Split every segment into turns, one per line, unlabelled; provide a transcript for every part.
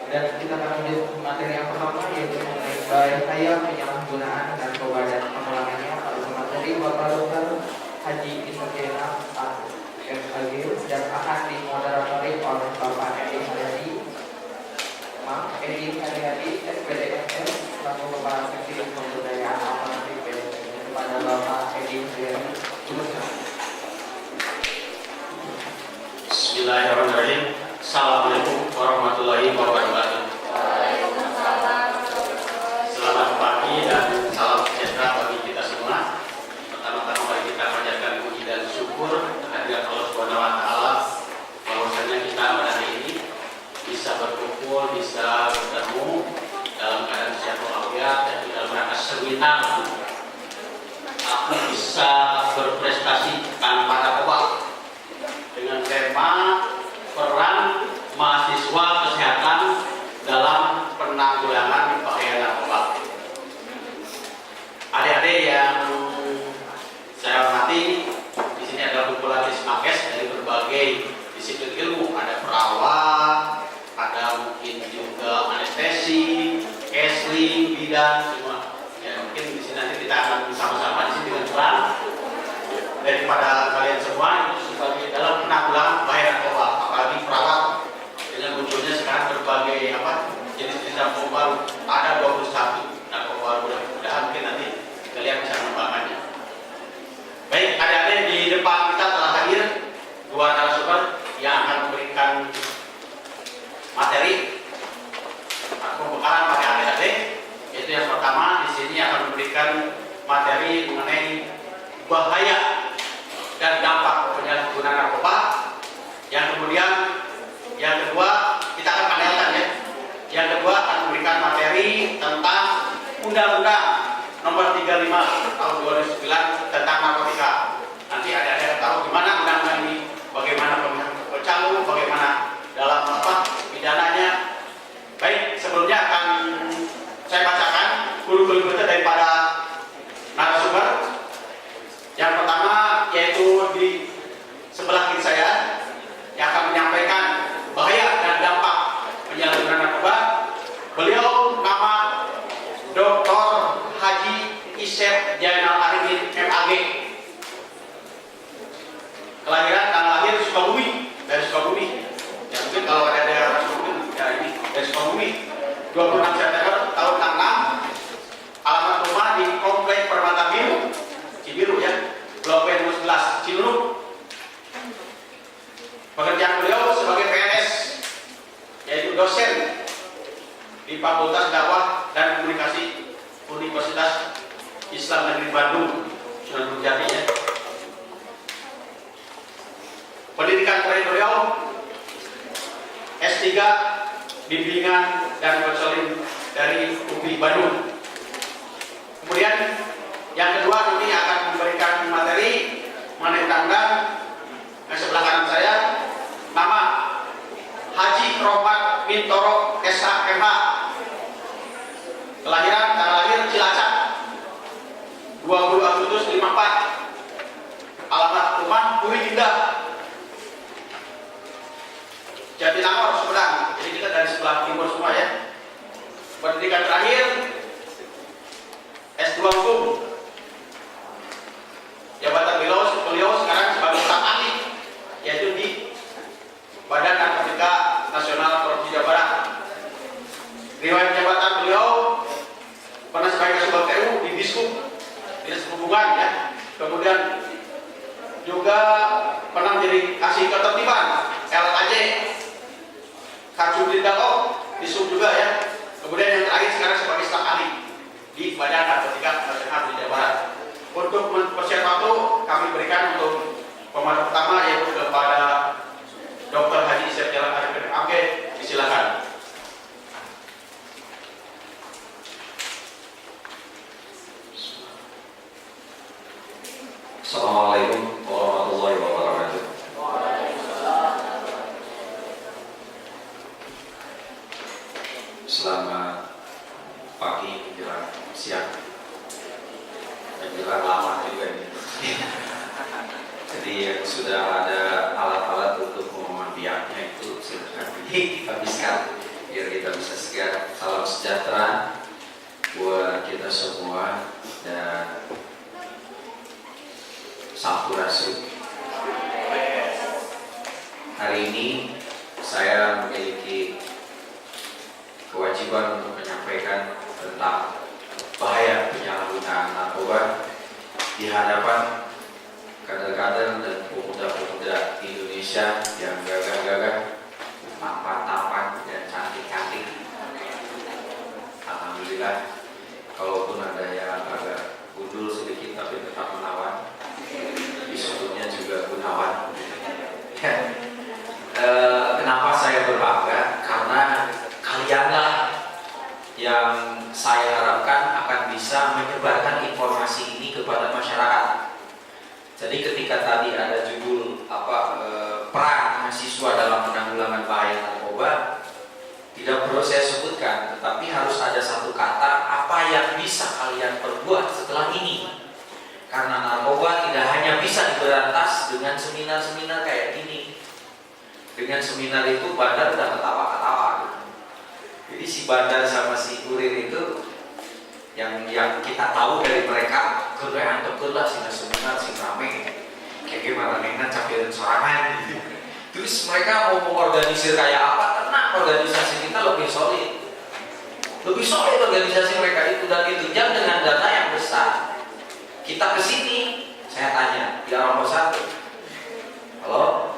Dan kita akan lanjut materi yang pertama, yaitu mengenai bahaya penyalahgunaan narkoba dan pengulangannya pada materi Bapak Dr. Haji Isogena MAG dan akan dimoderatori oleh Bapak Edi Haryadi, SPDMS, selaku Kepala Seksi Pemberdayaan Alternatif PDM. Kepada Bapak Edi Haryadi,
Bismillahirrahmanirrahim. Assalamualaikum warahmatullahi wabarakatuh. Selamat pagi dan salam sejahtera bagi kita semua. Pertama-tama mari kita panjatkan puji dan syukur kehadirat Allah Subhanahu wa taala bahwasanya kita pada hari ini bisa berkumpul, bisa bertemu dalam keadaan sehat walafiat dan di dalam rangka seminar aku bisa berprestasi tanpa narkoba dengan tema peran mahasiswa kesehatan dalam penanggulangan bahaya narkoba. Adik-adik yang saya hormati, di sini ada kumpulan Ismakes dari berbagai disiplin ilmu, ada perawat, ada mungkin juga anestesi, counseling, bidan, semua. Ya mungkin di sini nanti kita akan bersama-sama di sini dengan peran daripada kalian semua sebagai dalam penanggulangan bahaya narkoba, apalagi perawat dengan munculnya sekarang berbagai jenis-jenis narkoba baru, ada 21 narkoba baru, mudah-mudahan mungkin nanti kalian bisa mengembangkannya. Baik, adik-adik, di depan kita telah hadir dua narasumber yang akan memberikan materi atau pembekalan bagi adik-adik. Yaitu yang pertama di sini akan memberikan materi mengenai bahaya dan dampak penyalahgunaan narkoba. Yang kemudian yang kedua kita akan panelkan ya. Yang kedua akan memberikan materi tentang Undang-Undang Nomor 35 Tahun 2009 tentang narkotika. Nanti ada tahu gimana undang-undang ini, bagaimana pecalu, bagaimana dalam pidananya. Baik, sebelumnya akan saya bacakan kurikulum vitae daripada narasumber. Yang pertama yaitu di sebelah kiri saya yang akan menyampaikan bahaya dan dampak penyalahgunaan narkoba. Beliau nama Dr. Haji Isep Jainal Arifin MAG. Kelahiran tanggal lahir Sukabumi, dari Sukabumi. Ya mungkin kalau ada daerah Sukabumi, ya ini dari Sukabumi. 26 September tahun 66. Alamat rumah di Komplek Permata Biru, Cibiru ya, Blok B 11, Ciluruk. Pekerjaan beliau sebagai PNS, yaitu dosen di Fakultas Dakwah dan Komunikasi Universitas Islam Negeri Bandung, Sunan Gunung Jati ya. Pendidikan terakhir beliau S3 Bimbingan dan Konseling dari UPI Bandung. Kemudian yang kedua ini akan memberikan materi mengenai undang-undang. Sebelah kanan saya nama Haji Rohmat Mintoro SHMH. Kelahiran tanggal lahir Cilacap 20 Agustus 54. Alamat rumah Puri Indah, Jatinangor, Sumedang. Jadi kita dari sebelah timur semua ya. Pendidikan terakhir S2 Hukum. Jabatan beliau sekarang sebagai staf ahli, yaitu di Badan Narkotika Nasional Provinsi Jawa Barat. Riwayat jabatan beliau pernah sebagai Kasubag TU di Dishub, Dinas Perhubungan ya. Kemudian juga pernah menjadi kasih ketertiban LAJ, Kasubdit Dalo, Dishub juga ya. Kemudian yang terakhir sekarang sebagai staf ahli di Badan Narkotika Nasional di Jawa Barat. Untuk mempersiapkan waktu kami berikan untuk pemateri pertama yaitu kepada Dr. Haji Isep Jainal Arifin MAG. Disilakan.
Assalamualaikum warahmatullahi wabarakatuh. Selamat pagi menjelang siang menjelang lama juga ini. Jadi yang sudah ada dihabiskan biar kita bisa segar. Salam sejahtera buat kita semua dan sampurasun. Hari ini saya memiliki kewajiban untuk menyampaikan tentang bahaya penyalahgunaan narkoba di hadapan kader-kader dan pemuda-pemuda Indonesia yang gagah-gagah, tampan-tampan dan cantik-cantik. Alhamdulillah, kalaupun ada yang agak gundul sedikit tapi tetap menawan, disebutnya juga gunawan. Kenapa saya berbangga? Karena kalianlah yang saya harapkan akan bisa menyebarkan informasi ini kepada masyarakat. Jadi ketika tadi ada judul peran mahasiswa dalam penanggulangan bahaya narkoba, tidak perlu saya sebutkan, tetapi harus ada satu kata apa yang bisa kalian perbuat setelah ini. Karena narkoba tidak hanya bisa diberantas dengan seminar-seminar kayak gini. Dengan seminar itu Bandar udah ketawa-ketawa gitu. Jadi si Bandar sama si Kurir itu yang kita tahu dari mereka, kerjaan lah sih seminar sih rame, kayak gimana nih capek sorangan. Terus mereka mau mengorganisir kayak apa? Karena organisasi kita lebih solid organisasi mereka itu, dan ditunjang dengan dana yang besar. Kita kesini, saya tanya, ya nomor 1, halo?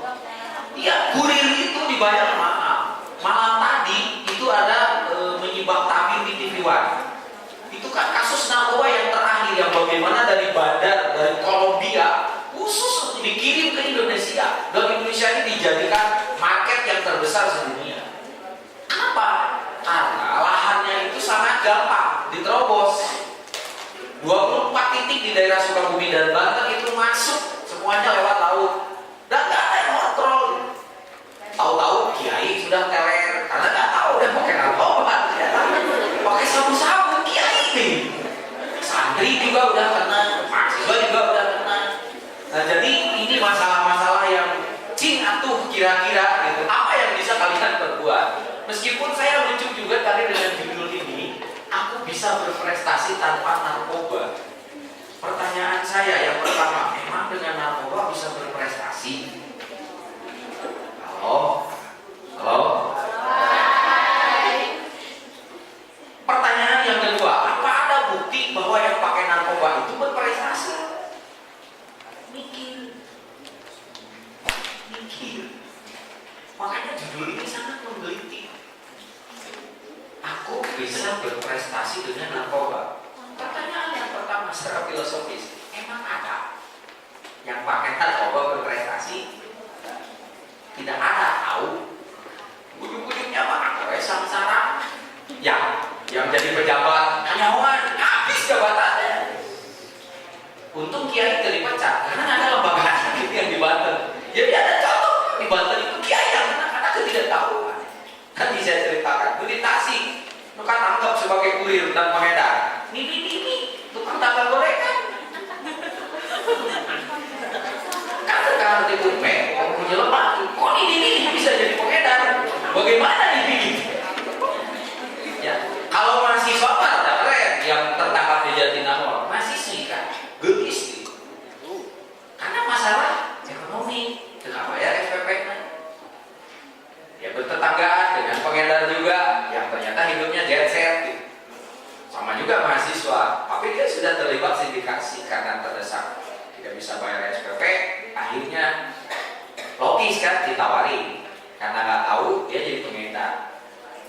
Iya, kurir itu dibayar mahal. Malam tadi itu ada menyibak tabir di TV One. Itu kan kasus narkoba yang terakhir, yang bagaimana dari Bandar, dari Kolombia khusus dikirim ke Indonesia, dan Indonesia ini dijadikan market yang terbesar sedunia. Kenapa? Karena lahannya itu sangat gampang diterobos. 24 titik di daerah Sukabumi dan Banten itu masuk semuanya lewat laut, dan nggak ada yang kontrol. Tahu-tahu kiai sudah teler karena nggak tahu udah pakai narkoba, pakai sabu-sabu kiai nih. Santri juga udah kena, mahasiswa juga udah kena. Nah, jadi ini masalah-masalah yang atuh kira-kira gitu. Apa yang bisa kalian perbuat? Meskipun saya lucu juga tadi dengan judul ini, aku bisa berprestasi tanpa narkoba. Pertanyaan saya yang pertama, memang dengan narkoba bisa berprestasi? Halo? Pertanyaan yang kedua, apa ada bukti bahwa yang pakai narkoba itu berprestasi? Mikir. Makanya judul ini sangat menggelitik. Aku bisa berprestasi dengan narkoba. Pertanyaan yang pertama secara filosofis, emang ada yang pakai narkoba berprestasi? Tidak ada, tahu. Ujung-ujungnya mah samsara. Yang jadi pejabat karyawan habis jabatannya. Untung kiai itu dipecat karena ada lembaga gitu yang di Banten. Jadi ada contoh di Banten itu kiai yang karena ketidaktahuan. Kan bisa ceritakan, itu di Tasik, itu kan anggap sebagai kurir dan pengedar. Ini tukang dagang gorengan. Kan di Bume, orang punya lemak, kok ini bisa jadi pengedar? Bagaimana ini? Ya, kalau mahasiswa mah ada keren yang tertangkap di Jatinangor, mahasiswi kan, gelis gitu. Karena masalah ekonomi, tidak bayar SPP kan. Ya bertetanggaan dengan pengedar juga, yang ternyata hidupnya jet set gitu. Sama juga mahasiswa, tapi dia sudah terlibat sindikasi karena terdesak, tidak bisa bayar SPP, akhirnya logis kan ditawari, karena nggak tahu dia jadi pengedar.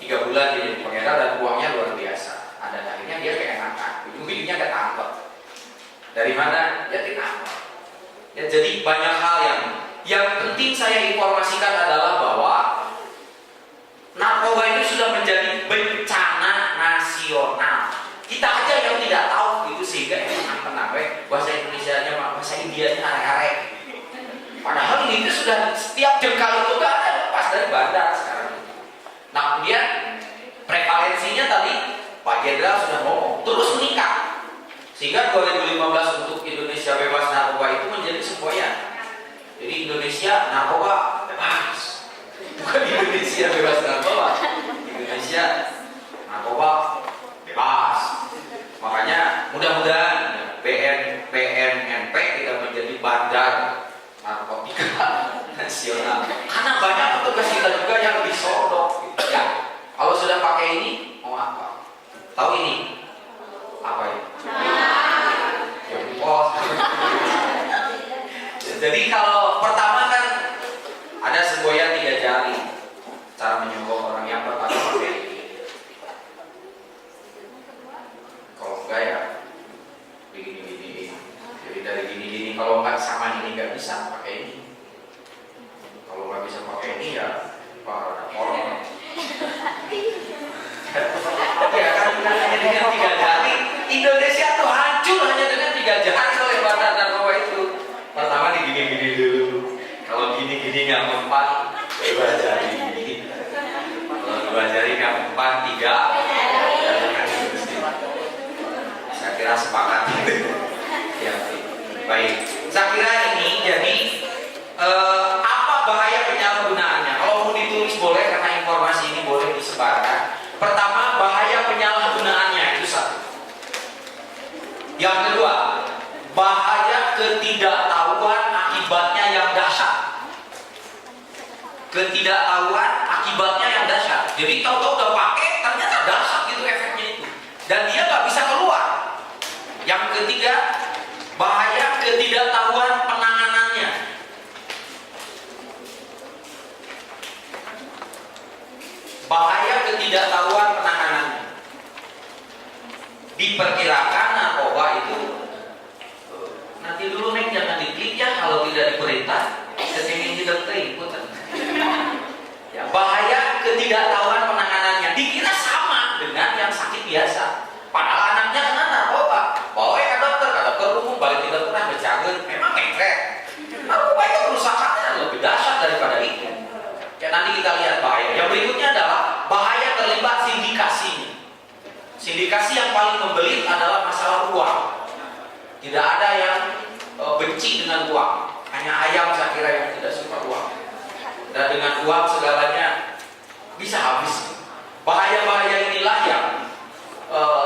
3 bulan dia jadi pengedar dan uangnya luar biasa. Dan akhirnya dia keenakan, ujung-ujungnya ketangkep. Dari mana? Ya ditangkap. Ya, jadi banyak hal yang penting saya informasikan adalah bahwa narkoba ini sudah menjadi bencana nasional. Kita aja yang tidak tahu itu, sehingga tenang bahasa Indonesianya, bahasa Indianya arek-arek. Padahal ini itu sudah setiap jengkal itu gak ada lepas dari bandar sekarang. Nah, kemudian prevalensinya tadi Pak Jenderal sudah ngomong terus meningkat, sehingga 2015 untuk Indonesia bebas narkoba itu menjadi semboyan. Jadi Indonesia narkoba bebas, bukan Indonesia bebas narkoba. nasional. Karena banyak petugas kita juga yang disodok. Ya, kalau sudah pakai ini, mau apa? Tahu ini? Apa ya? Oh. Jadi kalau pertama kan ada semboyan 3 jari. Cara menyogok orang yang pertama pakai ini. Kalau enggak ya begini-gini. Jadi dari gini-gini, kalau enggak sama ini nggak bisa pakai ini. Kalau nggak bisa pakai ini ya para orang. Ya kan hanya dengan 3 jari. Indonesia tuh hancur hanya dengan 3 jari oleh bandar narkoba itu. Pertama digini-gini dulu. Kalau gini-gini nggak mempan, 2 jari. Kalau 2 jari nggak mempan, 3. Saya kira sepakat. Ya, baik. Saya kira ini jadi apa bahaya penyalahgunaannya? Kalau mau ditulis boleh karena informasi ini boleh disebarkan. Pertama, bahaya penyalahgunaannya itu 1. Yang kedua, bahaya ketidaktahuan akibatnya yang dahsyat. Ketidaktahuan akibatnya yang dahsyat. Jadi tahu-tahu udah pakai, ternyata dahsyat gitu efeknya itu. Dan dia nggak bisa keluar. Yang ketiga, bahaya ketidaktahuan penanganannya. Bahaya ketidaktahuan penanganannya. Diperkirakan narkoba itu nanti dulu Neng jangan diklik ya kalau tidak diperintah. Kesini tidak ikutan. Ya, bahaya ketidaktahuan penanganannya. Dikira sama dengan yang sakit biasa. Padahal anaknya kena narkoba. Bawa ke dokter umum balik tidak pernah berjalan. Memang mengkret. Narkoba itu kerusakannya lebih dahsyat daripada itu. Ya nanti kita lihat bahaya. Yang berikutnya adalah bahaya terlibat sindikasinya. Sindikasi yang paling membelit adalah masalah uang. Tidak ada yang benci dengan uang. Hanya ayam saya kira yang tidak suka uang. Dan dengan uang segalanya bisa habis. Bahaya-bahaya inilah yang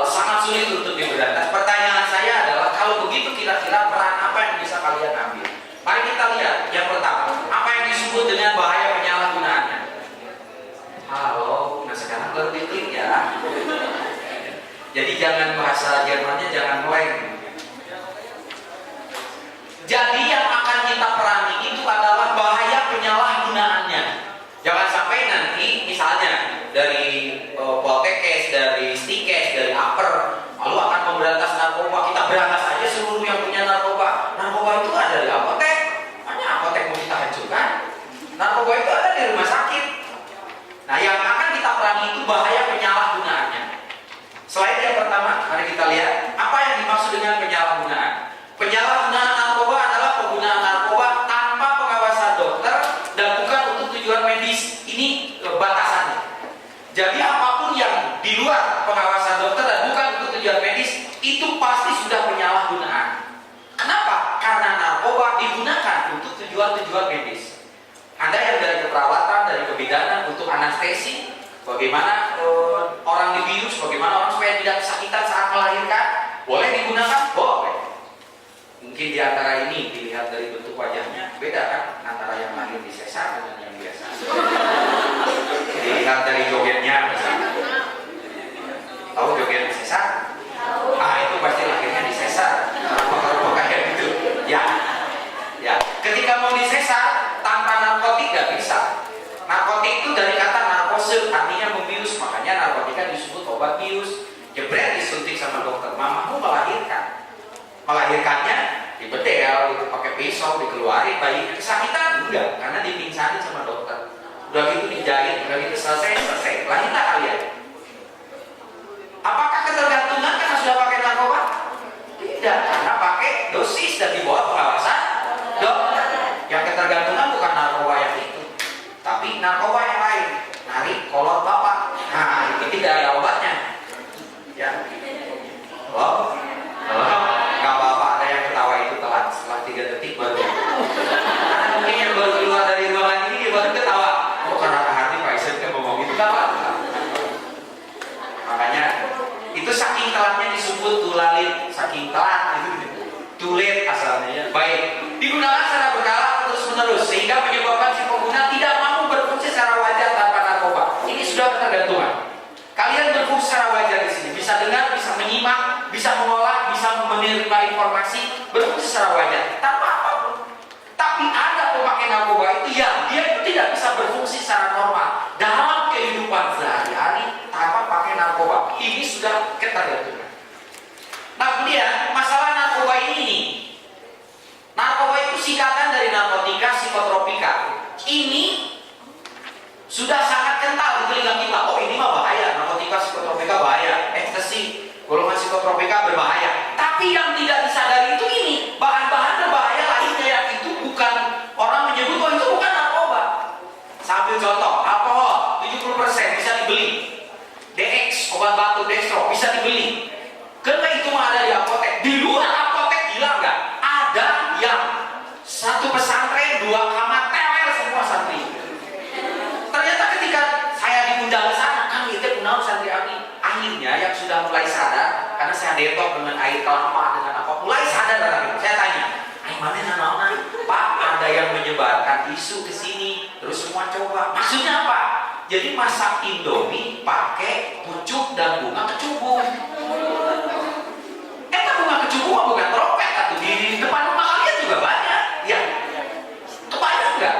sangat sulit untuk diberantas. Pertanyaan saya adalah kalau begitu kira-kira peran apa yang bisa kalian ambil? Mari kita lihat. Yang pertama, apa yang disebut dengan bahaya penyalahgunaannya? Halo, nah sekarang baru diklik ya. Jadi jangan bahasa Jermannya jangan meleng. Jadi yang akan kita perangi itu adalah bahaya penyalahgunaannya. Jangan sampai nanti misalnya dari Poltekkes, dari Stikes, dari Upper, lalu akan memberantas narkoba. Kita berantas aja seluruh yang punya narkoba. Narkoba itu ada di apotek. Hanya apotek mau kita hancurkan. Narkoba itu ada di rumah sakit. Nah yang akan kita perangi itu bahaya penyalahgunaannya. Slide yang pertama, mari kita lihat apa yang dimaksud dengan penyalahgunaan. Penyalahgunaan narkoba adalah penggunaan narkoba tanpa pengawasan dokter dan bukan untuk tujuan medis. Ini batasannya. Jadi apapun yang di luar pengawasan dokter dan bukan untuk tujuan medis itu pasti sudah penyalahgunaan. Kenapa? Karena narkoba digunakan untuk tujuan-tujuan medis. Ada yang dari keperawatan, dari kebidanan untuk anestesi. Bagaimana orang dibius, bagaimana orang supaya tidak kesakitan saat melahirkan, boleh digunakan? Boleh. Mungkin di antara ini dilihat dari bentuk wajahnya beda kan antara yang lahir di sesar dengan yang biasa. Dilihat dari jogetnya misalnya. Tahu joget sesar? Ah itu pasti lahirnya di sesar. Kalau kayak gitu. Ya. Ketika mau disesar tanpa narkotik nggak bisa. Narkotik itu dari kata narkose, artinya membius, makanya narkotika disebut obat bius. Jebret disuntik sama dokter, mamamu melahirkan. Melahirkannya dibedel, gitu, pakai pisau, dikeluarin, bayi kesakitan enggak, karena dipingsanin sama dokter. Udah gitu dijahit, udah gitu selesai. Lahirlah kalian. Apakah ketergantungan karena sudah pakai narkoba? Tidak, karena pakai dosis dan di bawah pengawasan dokter. Yang ketergantungan bukan narkoba yang itu, tapi narkoba yang lain. Narik kolot bapak. Nah, itu tidak ada obatnya. Ya. Halo? Gak apa-apa, ada yang ketawa itu telat setelah 3 detik baru. Karena mungkin yang baru keluar dari ruangan ini dia baru ketawa. Oh karena Kak Harti Pak Isen kan ngomong gitu. Gak apa-apa. sudah sangat kental di telinga kita. Oh ini mah bahaya, narkotika psikotropika bahaya, ekstasi, golongan psikotropika berbahaya. Tapi yang tidak disadari itu ini, bahan-bahan berbahaya lainnya yang itu bukan, orang menyebut bahwa itu bukan narkoba. Saya ambil contoh, alkohol 70% bisa dibeli. DX, obat batuk dextro bisa dibeli. Karena itu mah ada di apotek. Di luar apotek gila nggak? Ada yang satu pesantren, 2 kamar, teler semua santri. Ternyata ketika saya diundang ke sana, kan itu kenal santri Abi. Akhirnya yang sudah mulai sadar, karena saya detok dengan air kelapa dengan apa, mulai sadar datang. Saya tanya, "Ayo mana nana? Pak, ada yang menyebarkan isu ke sini, terus semua coba. Maksudnya apa? Jadi masak Indomie pakai pucuk dan bunga kecubung. Bunga kecubung bukan trompet atau di depan rumah kalian juga banyak, ya? Kebanyakan enggak?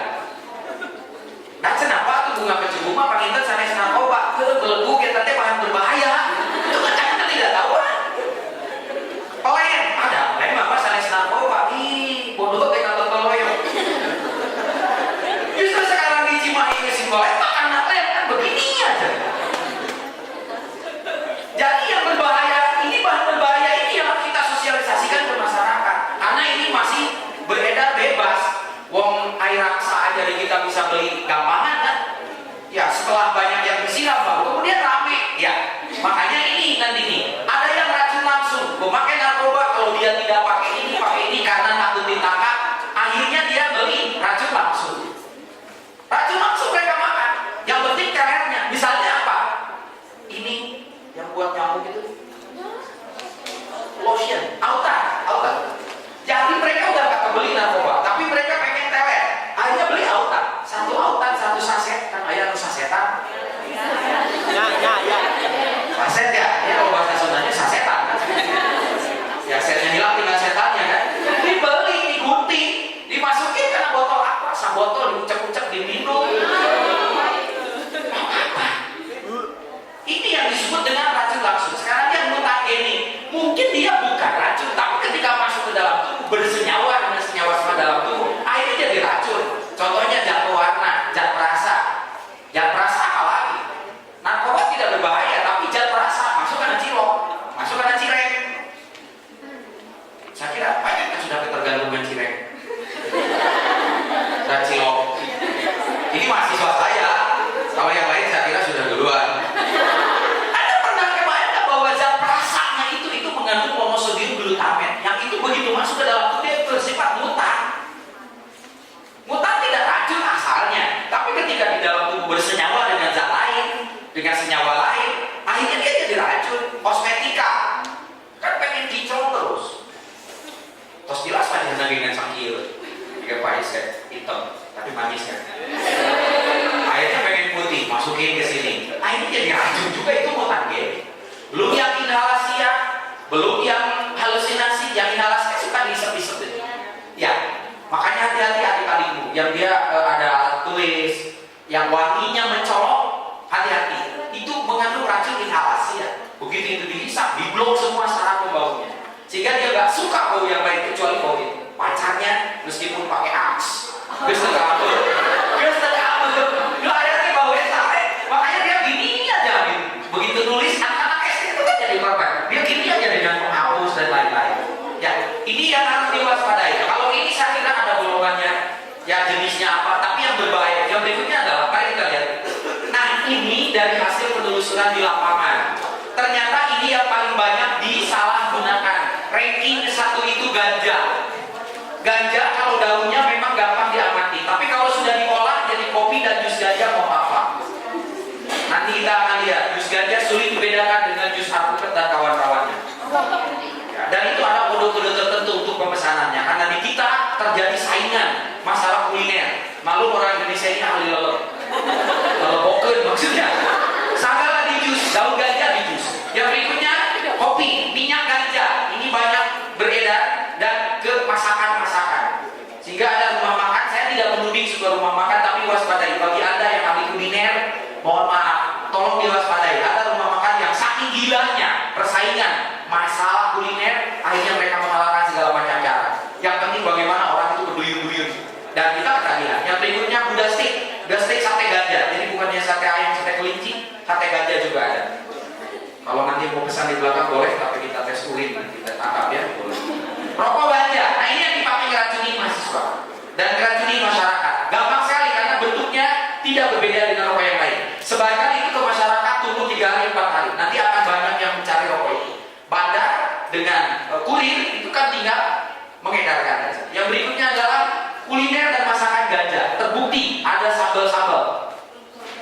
Nah, kenapa tuh bunga kecubung mah paling itu sanes narkoba, belegu kita teh bahan berbahaya. Itu kan kita tidak tahu. Pelayan ada, lain apa sanes narkoba? Ih, bodoh kayak kata toloyo. Justru sekarang di Cimahi ke Simbolek makan lem kan begini aja. Jadi yang berbahaya ini, bahan berbahaya ini yang harus kita sosialisasikan ke masyarakat. Karena ini masih beredar bebas. Wong air raksa aja kita bisa beli gampangan kan? Ya setelah banyak yang disiram baru kemudian rame. Ya makanya ini nanti nih ada yang racun langsung. Memakai narkoba kalau dia tidak pakai ini karena takut ditangkap. Akhirnya dia beli racun langsung. Racun langsung mereka makan. Yang penting karetnya. Misalnya apa? Ini yang buat nyamuk itu lotion, autan. Jadi mereka udah gak kebeli narkoba, tapi mereka pengen teler. Akhirnya beli autan, satu saset, kan ayah harus sasetan. Ya. Saset ya, ini kalau bahasa Sundanya sasetan kan. Ya setnya hilang tinggal setannya kan. Dibeli, digunting, dimasukin karena botol apa? Botol diucek-ucek diminum. Ini yang disebut dengan racun langsung. Sekarang dia mutageni. Mungkin dia bukan racun, tapi ketika masuk ke dalam tubuh bersenyawa dengan senyawa sama dalam tubuh, akhirnya jadi racun. Contohnya zat pewarna, zat perasa. Zat perasa apa lagi? Narkoba tidak berbahaya, tapi zat perasa masuk karena cilok, masuk karena cireng. Saya kira banyak yang sudah ketergantungan cireng dan cilok. Ini mahasiswa saya. Kalau yang lain saya kira sudah duluan. Mengandung monosodium glutamat yang itu begitu masuk ke dalam tubuh dia bersifat mutan. Mutan tidak racun asalnya, tapi ketika di dalam tubuh bersenyawa dengan zat lain, dengan senyawa lain, akhirnya dia jadi racun. Kosmetika kan pengen kicau terus. Terus jelas pada dengan sangkil, tiga pahit kan, hitam, tapi manis kan. Akhirnya pengen putih, masukin ke sini. Akhirnya jadi racun juga itu mutan gini. Belum yang inhalasi ya. Belum yang halusinasi, yang inhalasi suka diisep-isep. Ya, makanya hati-hati adik-adikmu yang dia ada alat tulis, yang wanginya mencolok, hati-hati. Itu mengandung racun inhalasi ya. Begitu itu dihisap, diblok semua saraf baunya. Sehingga dia gak suka bau yang lain kecuali bau itu. Pacarnya meskipun pakai aks, akhirnya bau sampai. Makanya dia gini aja gitu. Begitu nulis anak-anak SD itu kan jadi korban. Dia gini aja dengan penghapus dan lain-lain. Ya, ini yang harus diwaspadai. Kalau ini saya kira ada golongannya, ya jenisnya apa, tapi yang berbahaya. Yang berikutnya adalah, mari kita lihat. Nah, ini dari hasil penelusuran di lapangan. Ternyata ini yang paling banyak disalahgunakan. Ranking ke-1 itu ganja. Ganja kalau daunnya memang gampang diamati, tapi kalau sudah diolah jadi kopi dan jus ganja mau apa? Nanti kita akan lihat, jus ganja sulit dibedakan dengan jus alpukat dan kawan-kawannya. Ya, dan itu ada kode-kode tertentu untuk pemesanannya. Karena di kita terjadi saingan masalah kuliner. Malu orang Indonesia ini ahli lelep. Lelepokeun maksudnya. Segala di jus, daun ganja di jus. Yang berikutnya kopi, minyak ganja. Ini banyak beredar dan ke masakan-masakan. Sehingga ada rumah makan, saya tidak menuding sebuah rumah makan, tapi waspadai. Bagi Anda yang ahli kuliner, mohon maaf, tolong diwaspadai. Ada rumah makan yang saking gilanya persaingan masalah kuliner, akhirnya mereka mengalahkan segala macam cara. Yang penting bagaimana orang itu berduyun-duyun. Dan kita akan lihat. Yang berikutnya Buddha steak sate ganja. Jadi bukan sate ayam, sate kelinci, sate ganja juga ada. Kalau nanti mau pesan di belakang boleh, tapi kita tes urin, kita tangkap ya, boleh. Rokok ganja, nah ini yang dipakai ngeracuni mahasiswa dan ngeracuni masyarakat. Gampang sekali karena bentuknya tidak berbeda dengan rokok yang lain. Sebarkan itu ke masyarakat, tunggu 3 hari 4 hari, nanti akan banyak yang mencari rokok ini. Bandar dengan kurir itu kan tinggal mengedarkan saja. Yang berikutnya adalah kuliner dan masakan ganja. Terbukti ada sambal-sambal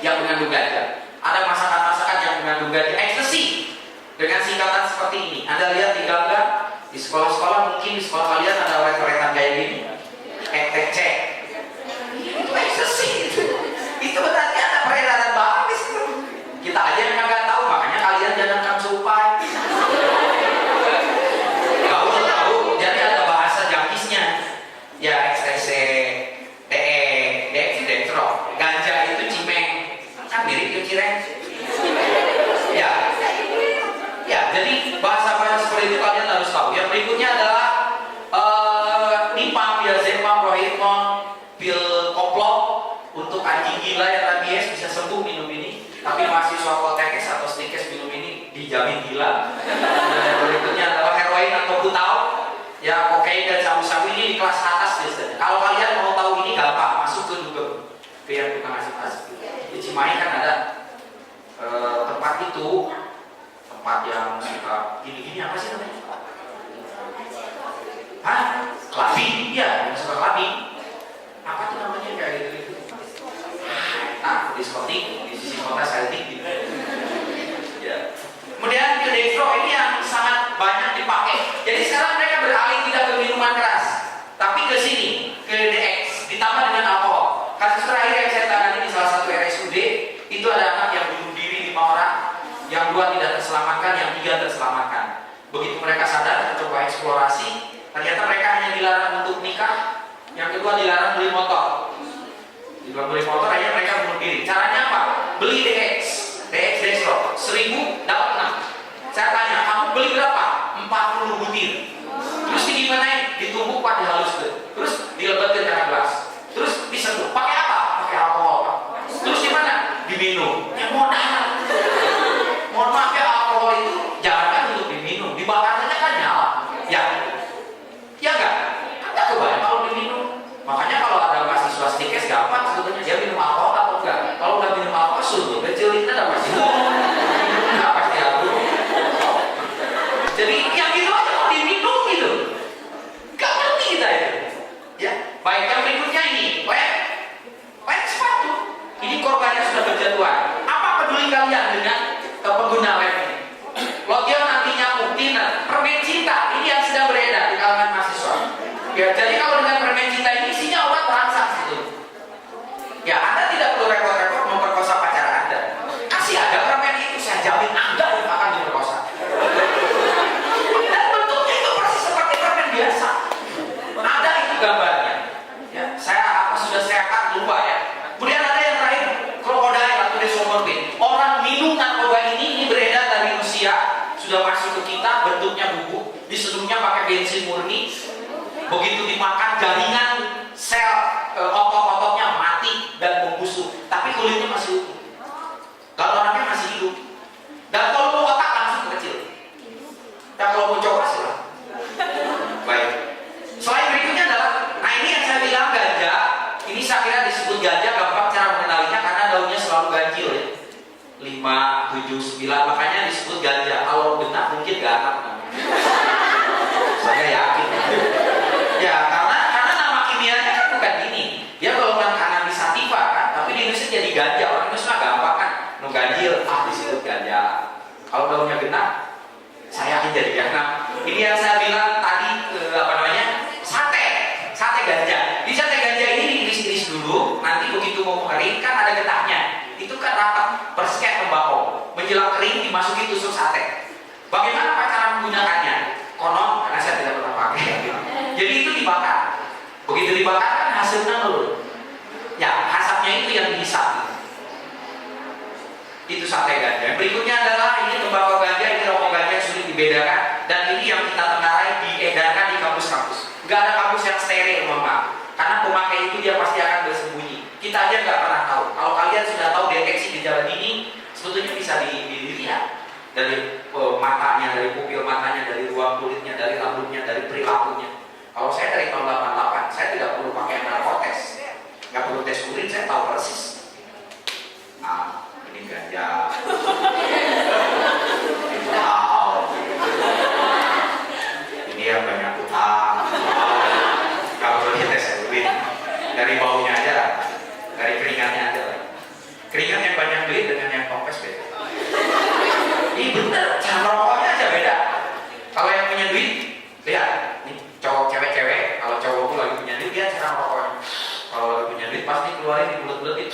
yang mengandung ganja. Ada masakan-masakan yang mengandung ganja. Ekstasi dengan singkatan seperti ini. Anda lihat di gambar di sekolah-sekolah, mungkin di sekolah kalian ada oret-oretan kayak gini. ETC. Itu ekstasi itu. Itu berarti ada peredaran bagus itu. Kita aja yang nggak tahu, makanya kalian jangan kan supai. Tahu, jadi ada bahasa jangkisnya. Ya ekstasi, DE, dextro, ganja itu cimeng, kan mirip ke cireng. Ya, jadi bahasa-bahasa seperti itu kalian harus tahu. Yang berikutnya adalah nipam, diazepam, rohirmon, pil koplok untuk anjing gila yang rabies bisa sembuh minum ini. Tapi mahasiswa poltekes atau stikes minum ini dijamin gila. Yang berikutnya adalah heroin atau butau, ya kokain dan sabu-sabu ini di kelas atas biasanya. Kalau kalian mau tahu ini gampang, masuk ke Google, ke yang tukang asip-asip. Di Cimahi kan ada tempat itu, tempat yang suka gini-gini, apa sih namanya? Hah? Clubbing? Iya, yang suka clubbing. Apa tuh namanya kayak gitu? Nah, diskotik di sisi kota Celtic gitu. Ya. Kemudian dextro ini yang sangat banyak dipakai. Jadi sekarang mereka beralih tidak ke minuman keras, tapi ke sini, ke DX, ditambah dengan alkohol. Kasus terakhir yang saya tangani di salah satu RSUD, itu ada anak yang bunuh diri 5 orang, yang 2 tidak terselamatkan, yang 3 terselamatkan. Begitu mereka sadar, coba eksplorasi, ternyata mereka hanya dilarang untuk nikah, yang kedua dilarang beli motor. Dilarang beli motor, akhirnya mereka bunuh diri. Caranya apa? Beli DX dextro, 1000 dapat 6. Saya tanya, kamu beli berapa? 40 butir. Terus digimanain? Ditumbuk Pak, dihaluskan. Terus dilebatkan dengan gelas. Terus diseduh. Pakai apa? Pakai alkohol Pak. Terus gimana? Diminum. Ya modal. Mohon maaf ya, alkohol itu jangan untuk diminum. Dibakar saja kan nyala. Ya enggak? Enggak kebayang kalau diminum. Makanya kalau ada mahasiswa stikes gampang sebetulnya dia minum alkohol atau enggak. Kalau udah minum alkohol suruh kecilin ada pasti. Enggak pasti aku. Jadi yang gitu aja kalau diminum gitu. Enggak ngerti kita itu. Ya, baik yang berikutnya ini, lem sepatu. Ini korbannya sudah berjatuhan. Apa peduli kalian dengan pengguna lem ini? Lotion anti nyamuk, thinner, permen cinta ini yang sedang beredar di kalangan mahasiswa. Ya, jadi kalau dengan permen cinta ini isinya obat terangsang gitu. Ya, Anda tidak perlu repot-repot memperkosa pacar Anda. Kasih aja permen itu, saya jamin Anda yang akan diperkosa. Dan bentuknya itu persis seperti permen biasa. Ada itu gambarnya. Ya, sudah saya akan lupa ya. Kemudian ada yang terakhir, krokodil atau desomorbid. Orang minum narkoba ini beredar dari Rusia, sudah masuk ke kita, bentuknya bubuk, diseduhnya pakai bensin murni. Begitu dimakan, jaringan sel otot-ototnya mati dan membusuk, tapi kulitnya masih utuh. Kalau orangnya masih hidup. Dan kalau mau otak langsung kecil. Dan kalau mau coba silahkan. Baik. Selain berikutnya adalah, nah ini yang saya bilang ganja. Ini saya kira disebut ganja gampang cara mengenalinya karena daunnya selalu ganjil ya. 5, 7, 9, makanya disebut ganja. Kalau genap mungkin ganap namanya. Saya yakin. Ya, karena nama kimianya kan bukan ini. Dia golongan cannabis sativa kan, tapi di Indonesia jadi ganja. Orang Indonesia gampang kan, no ganjil, disebut ganja. Kalau daunnya genap, saya yakin jadi ganap. Ini yang saya bilang tadi sate ganja. Di sate ganja ini diiris-iris dulu, nanti begitu mau kering kan ada getahnya. Itu kan rapat persis kayak tembakau. Menjelang kering dimasuki tusuk sate. Bagaimana cara menggunakannya? Konon, karena saya tidak pernah pakai. Jadi itu dibakar. Begitu dibakar kan hasilnya nol. Ya, asapnya itu yang dihisap. Itu sate ganja. Berikutnya adalah ini tembakau ganja, ini rokok ganja sulit dibedakan. Dan ini yang kita tengarai diedarkan di kampus-kampus. Gak ada kampus yang steril, karena pemakai itu dia pasti akan bersembunyi. Kita aja nggak pernah tahu. Kalau kalian sudah tahu deteksi di dari matanya, dari pupil matanya, dari ruang kulitnya, dari rambutnya, dari perilakunya. Kalau saya dari tahun 88, saya tidak perlu pakai narkotes, nggak perlu tes urin, saya tahu persis. Nah, ini ganja, ini tahu, ini yang banyak utang, nggak perlu tes urin, dari baunya aja, dari keringatnya aja. Keringat yang banyak duit dengan yang kompes beda. Ini bener, cara merokoknya aja beda. Kalau yang punya duit, lihat, nih cowok cewek-cewek, kalau cowok tuh lagi punya duit, dia cara merokoknya. Kalau lagi punya duit, pasti keluarin di bulet-buletin.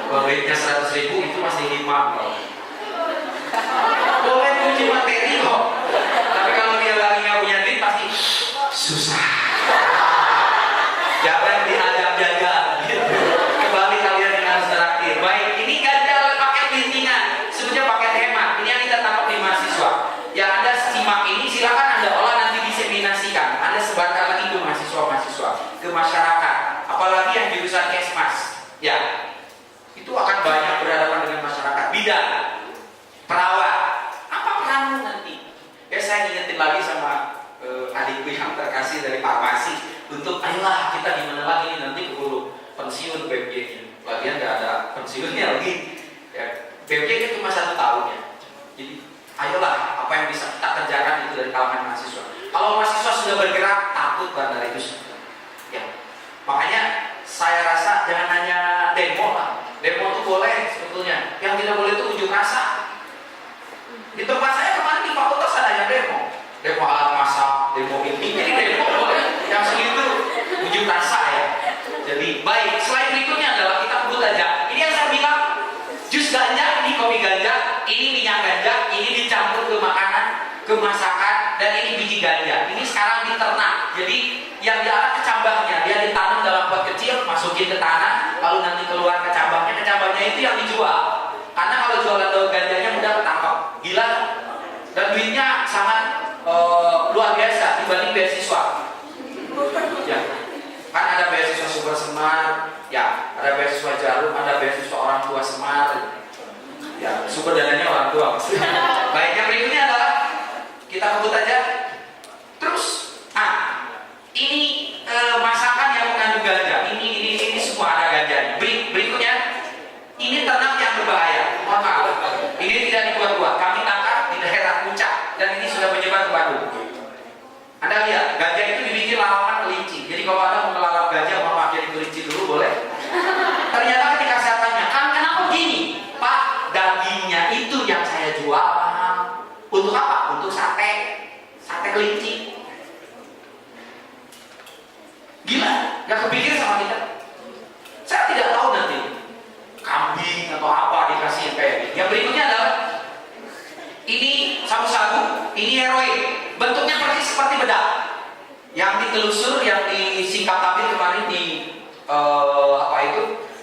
Kalau duitnya 100.000, itu masih 5. Boleh kunci materi kok. Tapi kalau dia lagi nggak punya duit, pasti susah. Jangan diajak-jaga. Kembali kalian yang harus terakhir. Baik, ini ganja paket lintingan, sebenarnya paket hemat. Ini yang kita tangkap di mahasiswa. Yang Anda simak ini silakan Anda olah, nanti diseminasikan. Anda sebarkan lagi ke mahasiswa-mahasiswa, ke masyarakat. Apalagi yang jurusan Kesmas, ya itu akan banyak berhadapan dengan masyarakat. Bidan, perawat, apa peranmu nanti? Ya saya ingetin lagi sama adikku yang terkasih dari farmasi untuk ayolah kita gimana lagi nih nanti keburu pensiun BPJ-nya. Lagian nggak ada pensiunnya lagi. Ya, BPJ cuma 1 tahun ya. Jadi ayolah apa yang bisa kita kerjakan itu dari kalangan mahasiswa. Kalau mahasiswa sudah bergerak, takut bandar itu sudah. Ya, makanya saya rasa jangan hanya demo lah. Demo itu boleh sebetulnya. Yang tidak boleh itu unjuk rasa. Di tempat saya kemarin di fakultas ada yang demo alat masak, demo ini. Jadi demo boleh. Yang segitu unjuk rasa ya. Jadi baik. Slide berikutnya adalah kita sebut aja. Ini yang saya bilang jus ganja, ini kopi ganja, ini minyak ganja, ini dicampur ke makanan, ke masakan, dan ini biji ganja. Ini sekarang diternak. Jadi yang diarah ke cabangnya, dia ditanam dalam pot kecil, masukin ke tanah, lalu nanti keluar ke cabangnya itu yang dijual. Karena kalau jualan daun ganjanya mudah ketangkap, gila, dan duitnya sangat luar biasa dibanding beasiswa. Ya, kan ada beasiswa Sumber Semar, ya, ada beasiswa Jarum, ada beasiswa orang tua Semar. Ya, sumber dananya orang tua. Baik, yang berikutnya adalah kita sebut aja. Terus, ini masakan yang mengandung ganja. Ini semua ada ganjanya. Berikutnya, ini ternak yang berbahaya. Mohon maaf, ini tidak dibuat-buat. Kami tangkap di daerah Puncak dan ini sudah menyebar ke Bandung. Anda lihat, ganja itu dibikin lalapan kelinci. Jadi kalau Anda mau melalap ganja, mohon maaf jadi kelinci dulu boleh. Ternyata ketika saya tanya, kenapa begini? Pak, dagingnya itu yang saya jual. Untuk apa? Untuk sate kelinci. Gila, gak kepikir sama kita. Saya tidak tahu nanti kambing atau apa dikasih kayak ini. Yang berikutnya adalah ini sabu-sabu, ini heroin. Bentuknya persis seperti bedak. Yang ditelusur, yang disingkap tabir kemarin di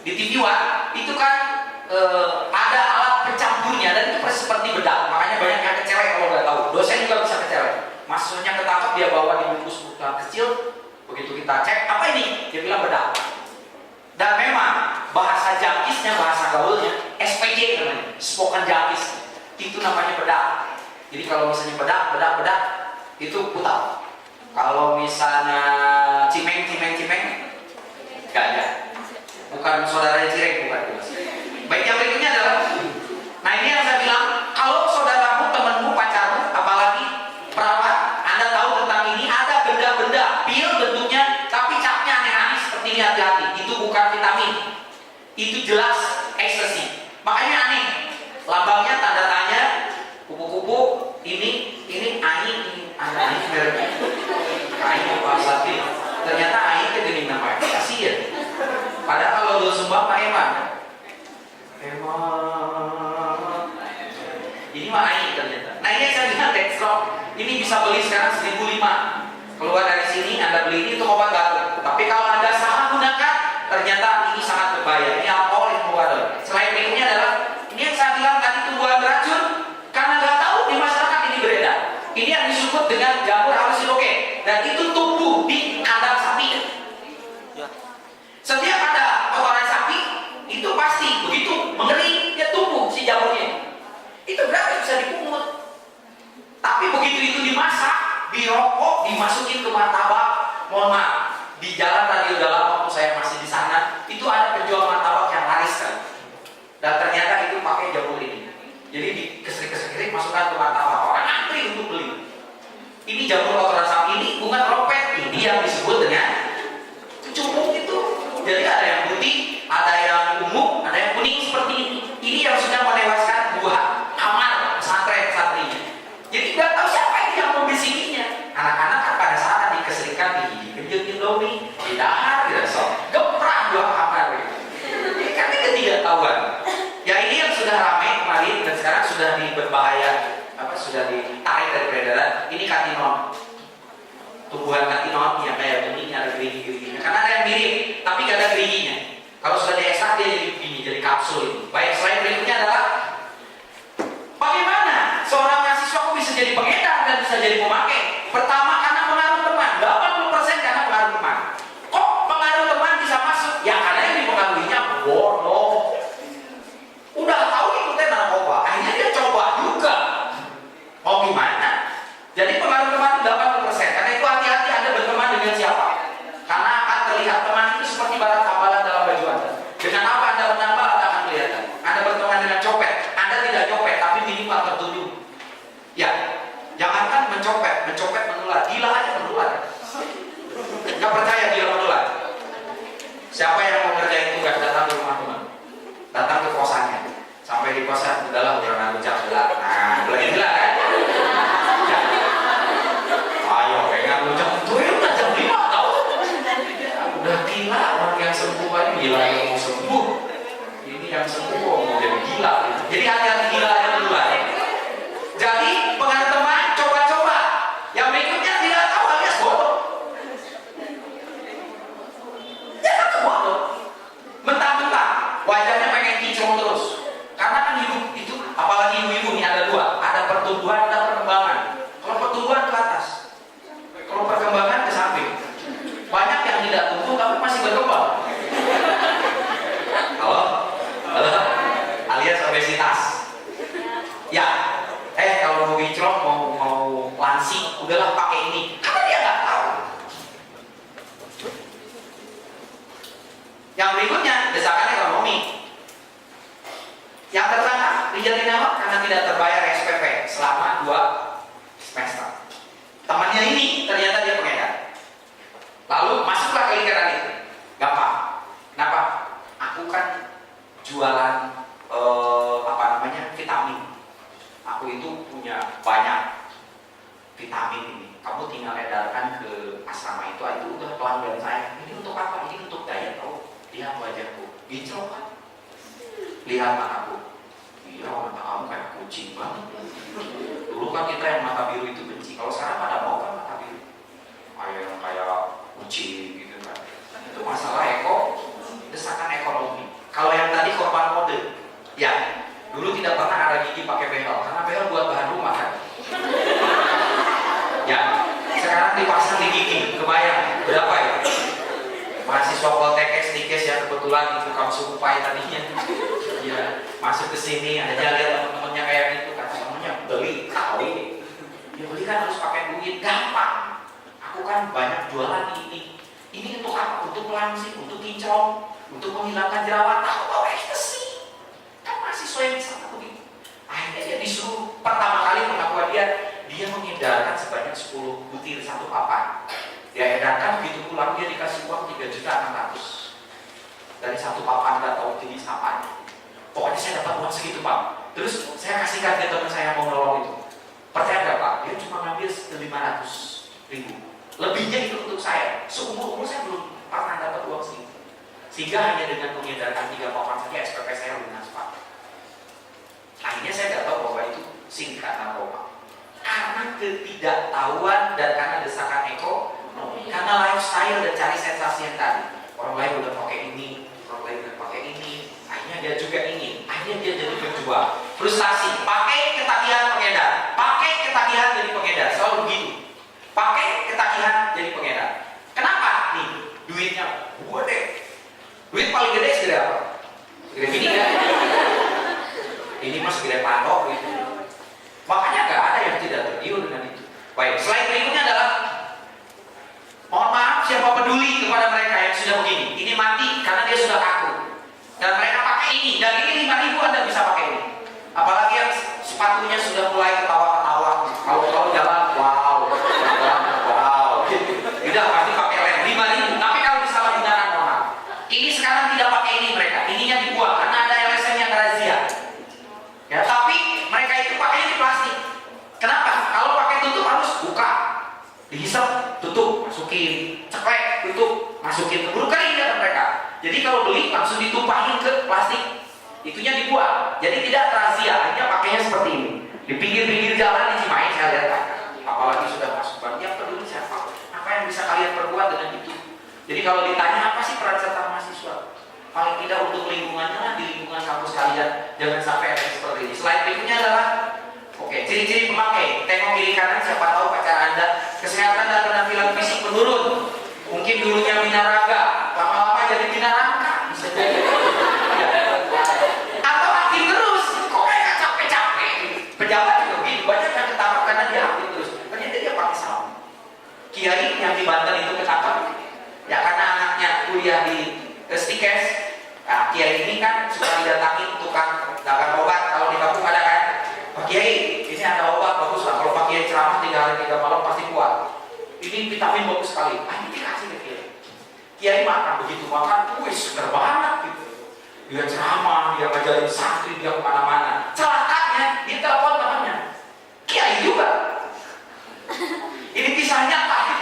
di TV One, itu kan ada alat pencampurnya dan itu persis seperti bedak. Makanya banyak yang kecelek kalau nggak tahu. Dosen juga bisa kecelek. Mahasiswanya ketangkap, dia bawa di bungkus buka kecil. Begitu kita cek, apa ini? Dia bilang bedak. Dan memang bahasa jangkisnya, bahasa gaulnya SPJ namanya, spoken jangkis. Itu namanya bedak. Jadi kalau misalnya bedak itu putal. Kalau misalnya cimeng ganja. Bukan saudara cireng, bukan. Baik, yang berikutnya adalah, nah ini yang saya bilang, kalau saudaramu, temanmu, pacarmu, apalagi perawat, Anda tahu tentang ini, ada benda-benda pil bentuknya, tapi capnya aneh-aneh seperti ini, hati-hati. Itu bukan vitamin, itu jelas ekstasi. Makanya aneh, lambangnya tanda tanya, kupu-kupu, ini air, ada air mereknya, air apa sapi. Ternyata air itu gini namanya, kasihan. Padahal kalau lu sumbang Pak Eman, ini mah air ternyata. Nah ini saya bilang Dextro, ini bisa beli sekarang 1.500. Keluar dari sini Anda beli ini untuk obat batuk. Tapi kalau Anda salah gunakan, ternyata ini sangat berbahaya. Ini alkohol yang mengandung. Selain berikutnya adalah ini yang saya bilang tadi tumbuhan beracun, karena nggak tahu di masyarakat ini beredar. Ini yang disebut dengan jamur halusidogen dan itu tumbuh di kandang sapi. Setiap ada kotoran sapi itu pasti begitu mengering dia tumbuh si jamurnya. Kalau sudah diekstrak dia jadi begini, jadi kapsul ini. Baik, slide berikutnya adalah bagaimana seorang mahasiswa kok bisa jadi pengedar dan bisa jadi pemakai? Pertama karena pengaruh teman, 80% karena pengaruh teman. Kok pengaruh teman bisa masuk? Ya karena yang dipengaruhinya bodoh. Udah tahu itu teh narkoba, akhirnya dia coba juga. Mau gimana? Jadi pengaruh teman 80%. Karena itu hati-hati Anda berteman dengan siapa. Karena akan terlihat teman itu seperti barang tambalan dalam baju Anda. Dengan apa Anda menambah Anda akan kelihatan. Anda berteman dengan copet, Anda tidak copet tapi minimal tertuduh. Ya, jangankan mencopet menular, gila aja menular. Nggak percaya gila menular? Siapa yang mau ngerjain tugas datang ke rumah teman? Datang ke kosannya. Sampai di kosan, udahlah udah ngancam gila. Nah, mulai gila kan? Ya. Ayo, pengen ngucap tuh ya udah jam 5 tau. Udah gila orang yang sembuh aja gila yang mau sembuh. Ini yang sembuh mau jadi gila. Jadi hati-hati gila yang menular. Jadi pengaruh teman coba-coba. Yang berikutnya tidak tahu alias bodoh. Ya kan bodoh. Mentang-mentang wajahnya pengen kinclong terus. Karena kan hidup itu, apalagi ibu-ibu ini ada dua, ada pertumbuhan, ada perkembangan. Kalau pertumbuhan ke atas, kalau perkembangan ke samping. Banyak yang tidak tumbuh tapi masih berkembang. Halo? Halo? Alias obesitas. Ya, kalau mau kinclong, mau langsing, udahlah pakai ini. Karena dia nggak tahu. Yang berikutnya, desakan ekonomi. Yang tertangkap dijatuhi nyawa karena tidak terbayar SPP selama 2 semester. Temannya ini ternyata dia pengedar. Lalu masuklah ke lingkaran itu. Gampang. Kenapa? Aku kan jualan vitamin. Aku itu punya banyak vitamin ini. Kamu tinggal edarkan ke asrama itu udah pelanggan saya. Ini untuk apa? Ini untuk diet. Oh, lihat wajahku. Ginclong kan? Lihat mataku. Iya, mata kamu kayak kucing banget. Dulu kan kita yang mata biru itu benci. Kalau sekarang pada mau kan mata biru. Kayak kucing gitu kan. Itu masalah desakan ekonomi. Kalau yang tadi korban mode, ya dulu tidak pernah ada gigi pakai behel karena behel buat bahan rumah kan. Ya, sekarang dipasang di gigi, kebayang berapa ya? Mahasiswa Poltek STKS yang kebetulan itu kamu sukupai tadinya, ya masuk ke sini aja lihat teman-temannya kayak gitu, kata temannya beli, kali, ya beli kan harus pakai duit, gampang. Aku kan banyak jualan ini untuk apa? Untuk langsing, untuk kinclong, untuk menghilangkan jerawat. Tahu ekstasi, kan mahasiswa yang sama begitu. Akhirnya dia disuruh pertama kali pengakuan dia mengedarkan sebanyak 10 butir satu papan. Dia edarkan begitu pulang dia dikasih uang 3.600.000 dari satu papan, nggak tahu jenis apa. Pokoknya saya dapat uang segitu Pak. Terus saya kasihkan ke teman saya yang mau nolong itu. Percaya nggak Pak? Dia cuma ngambil 500.000. Lebihnya itu untuk saya. Seumur saya belum pernah dapat uang segitu. Sehingga hanya dengan mengedarkan 3 papan saja SPP saya lunas Pak. Akhirnya saya nggak tahu bahwa itu singkat narkoba. Karena ketidaktahuan dan karena desakan ekonomi, karena lifestyle dan cari sensasi yang tadi. Orang lain udah pakai ini, orang lain udah pakai ini, akhirnya dia juga ingin. Akhirnya dia jadi penjual. Frustasi, pakai ketagihan pengedar, pakai ketagihan jadi pengedar, selalu begitu. Pakai ketagihan jadi pengedar. Kenapa? Nih, duitnya gede. Duit paling gede segede apa? Segede gini kan? Ini mas segede patok gitu. Makanya gak ada yang tidak tergiur dengan itu. Baik, slide berikutnya adalah mohon maaf siapa peduli kepada mereka yang sudah begini. Ini mati karena dia sudah kaku. Dan mereka pakai ini, dan ini 5.000 Anda bisa pakai ini. Apalagi yang sepatunya sudah mulai ketawa-ketawa. Kalau jalan, wow. Tidak pasti pakai lem 5.000. Tapi kalau disalahgunakan normal. Ini sekarang tidak pakai ini mereka. Ininya dibuang karena ada LSM yang razia. Ya, tapi mereka itu pakai ini plastik. Kenapa? Kalau pakai tutup harus buka, dihisap, tutup, masukin, ceklek, tutup, masukin. Keburu kering ya mereka. Jadi kalau beli langsung ditumpahin ke plastik, itunya dibuang. Jadi tidak razia. Akhirnya pakainya seperti ini. Di pinggir-pinggir jalan di Cimahi saya lihat. Apalagi sudah masuk bank, yang peduli siapa? Apa yang bisa kalian perbuat dengan itu? Jadi kalau ditanya apa sih peran serta mahasiswa? Paling tidak untuk lingkungannya lah, di lingkungan kampus kalian jangan sampai ada seperti ini. Slide berikutnya adalah oke, ciri-ciri pemakai. Tengok kiri kanan, siapa tahu pacar Anda kesehatan dan penampilan fisik menurun. Mungkin dulunya binaraga, lama-lama jadi binarangka. Bisa jadi. Ya. Atau aktif terus, kok kayak capek-capek. Pejabat juga begitu, banyak yang ketangkap karena dia aktif terus. Ternyata dia pakai sarung. Kiai yang di Banten itu ketangkap, ya karena anaknya kuliah di Stikes. Nah, Kiai ini kan suka didatangi tukang dagang obat. Kalau di kampung ada kan, Pak Kiai, ini ada obat bagus lah. Kalau Pak Kiai ceramah 3 hari 3 malam pasti kuat. Ini vitamin bagus sekali. Ini dikasih ke Kiai. Kiai makan, begitu makan, wih seger banget gitu. Dia ceramah, dia ngajarin santri, dia kemana-mana. Celakanya, dia telepon temannya. Kiai juga. Ini kisahnya pahit.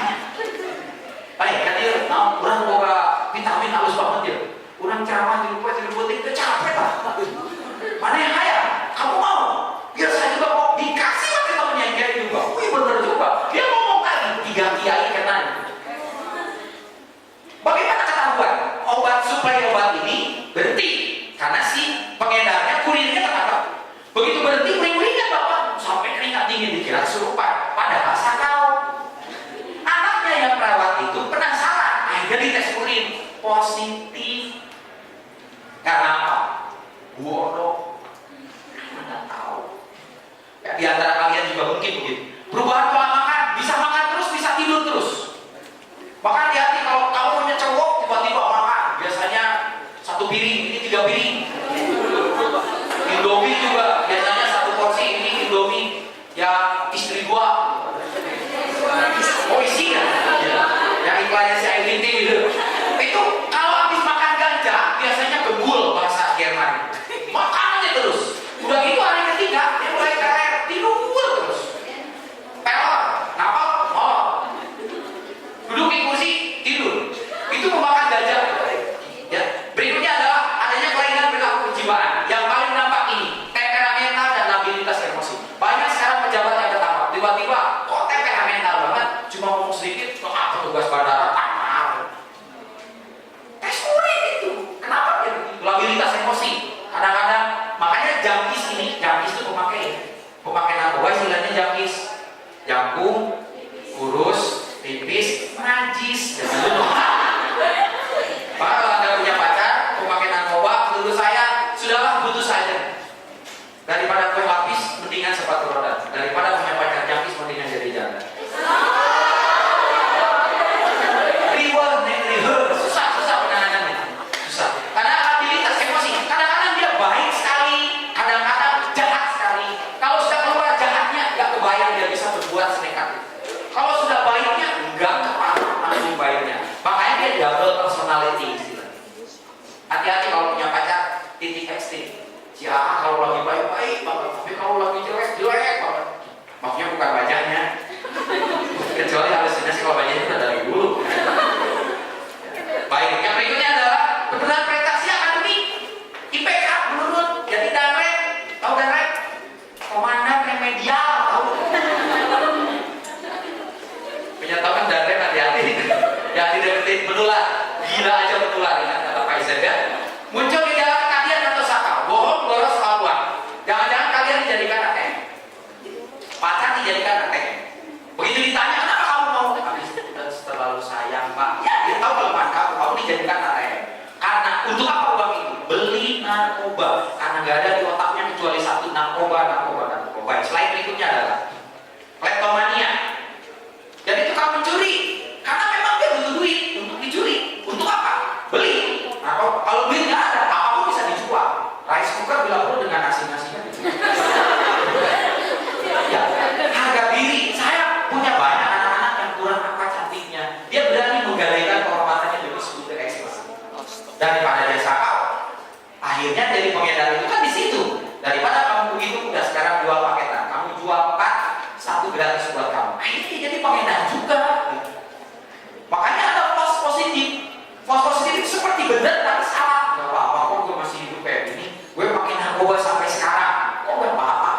Baik, kan dia, orang boga vitamin halus banget ya. Orang ceramah di lupa itu capek lah. Mana yang kaya? Kamu mau? Biar saya juga mau dikasih lah ke temennya yang Kiai juga. Wih bener juga. Dia ngomong lagi 3 Kiai kena. Bagaimana ketahuan? Obat supaya obat ini berhenti karena si pengedarnya kurirnya ketangkap. Begitu berhenti uring-uringnya bapak sampai keringat dingin dikira kesurupan. Padahal sakau. Anaknya yang perawat itu penasaran, akhirnya dites urin positif. Karena apa? Bodoh. Anda tahu. Ya, di antara kalian juga mungkin begitu. Perubahan pola makan, bisa makan terus, bisa tidur terus. Maka hati-hati kalau kamu punya cowok tiba-tiba makan, biasanya 1 piring, ini 3 piring. Indomie juga biasanya 1 porsi, ini Indomie yang istri gua. Oh isi ya? Yang iklannya si Aileen gitu. Itu kalau habis makan ganja biasanya gembul bahasa Jerman. Makannya terus. Udah gitu hari ketiga dia mulai kerer, tidur terus. Pelor, napal, molor. Duduk di kursi, tidur. Itu memakan ganja. Ya. Berikutnya adalah adanya kelainan perilaku kejiwaan. Yang paling nampak ini temperamental dan labilitas emosi. Banyak sekarang pejabat yang ketangkap. Tiba-tiba kok temperamental banget, cuma ngomong sedikit, petugas bandara tamar. Tes urin itu. Kenapa dia begitu? Labilitas emosi. Kadang-kadang makanya jangkis itu pemakai narkoba istilahnya jangkis. Jangkung, kurus, tipis, najis. Maka kalau Anda punya pacar, pemakai narkoba, menurut saya sudahlah putus saja. Daripada kue lapis, mendingan sepatu roda. Daripada punya pacar jangkis, mendingan jadi janda. Susah penanganannya. Susah. Karena aktivitas emosi. Kadang-kadang dia baik sekali, kadang-kadang jahat sekali. Kalau sudah keluar jahatnya, nggak kebayang dia bisa berbuat senekat itu. Kalau sudah baiknya, nggak kebayang baiknya. Makanya dia double personality istilahnya. Hati-hati kalau punya pacar, titik texting. Si A kalau lagi baik-baik banget, tapi kalau lagi jelek banget. Maksudnya bukan wajahnya. Kecuali halusinasi kalau wajahnya udah dari dulu. Baik, yang berikutnya adalah penurunan prestasi akademik. IPK menurun, jadi danrek. Tahu danrek? Komandan remedial, tahu? Menyatakan danrek hati-hati. Yang dideketin menular, gila aja menular, ingat kata Pak Izen ya. Muncul gejala kekadian atau sakau, bohong, boros, uang. Jangan-jangan kalian dijadikan ATM. Pacar dijadikan ATM. Begitu ditanya, kenapa kamu mau? Habis terlalu sayang Pak. Ya, dia tahu kelemahan kamu dijadikan ATM. Karena untuk apa uang itu? Beli narkoba. Karena nggak ada di otaknya kecuali satu, narkoba. Baik, slide berikutnya adalah kleptomania. Jadi tukang mencuri. Karena memang dia butuh duit untuk dicuri. Untuk apa? Beli. Nah, kalau duit nggak ada, apapun bisa dijual. Rice cooker bila perlu dengan nasi-nasinya dijual. Ya, harga diri. Saya punya banyak anak-anak yang kurang apa cantiknya. Dia berani menggadaikan kehormatannya demi sebutir ekstasi. Daripada dia sakau, akhirnya jadi pengedar itu kan di situ. Daripada kamu begitu udah sekarang jual paketan, kamu jual 4, 1 gratis buat kamu. Akhirnya jadi pengedar juga. Makanya ada false positif. False positif itu seperti benar tapi salah. Gak apa-apa kok gue masih hidup kayak gini. Gue pakai narkoba sampai sekarang. Kok gak apa-apa?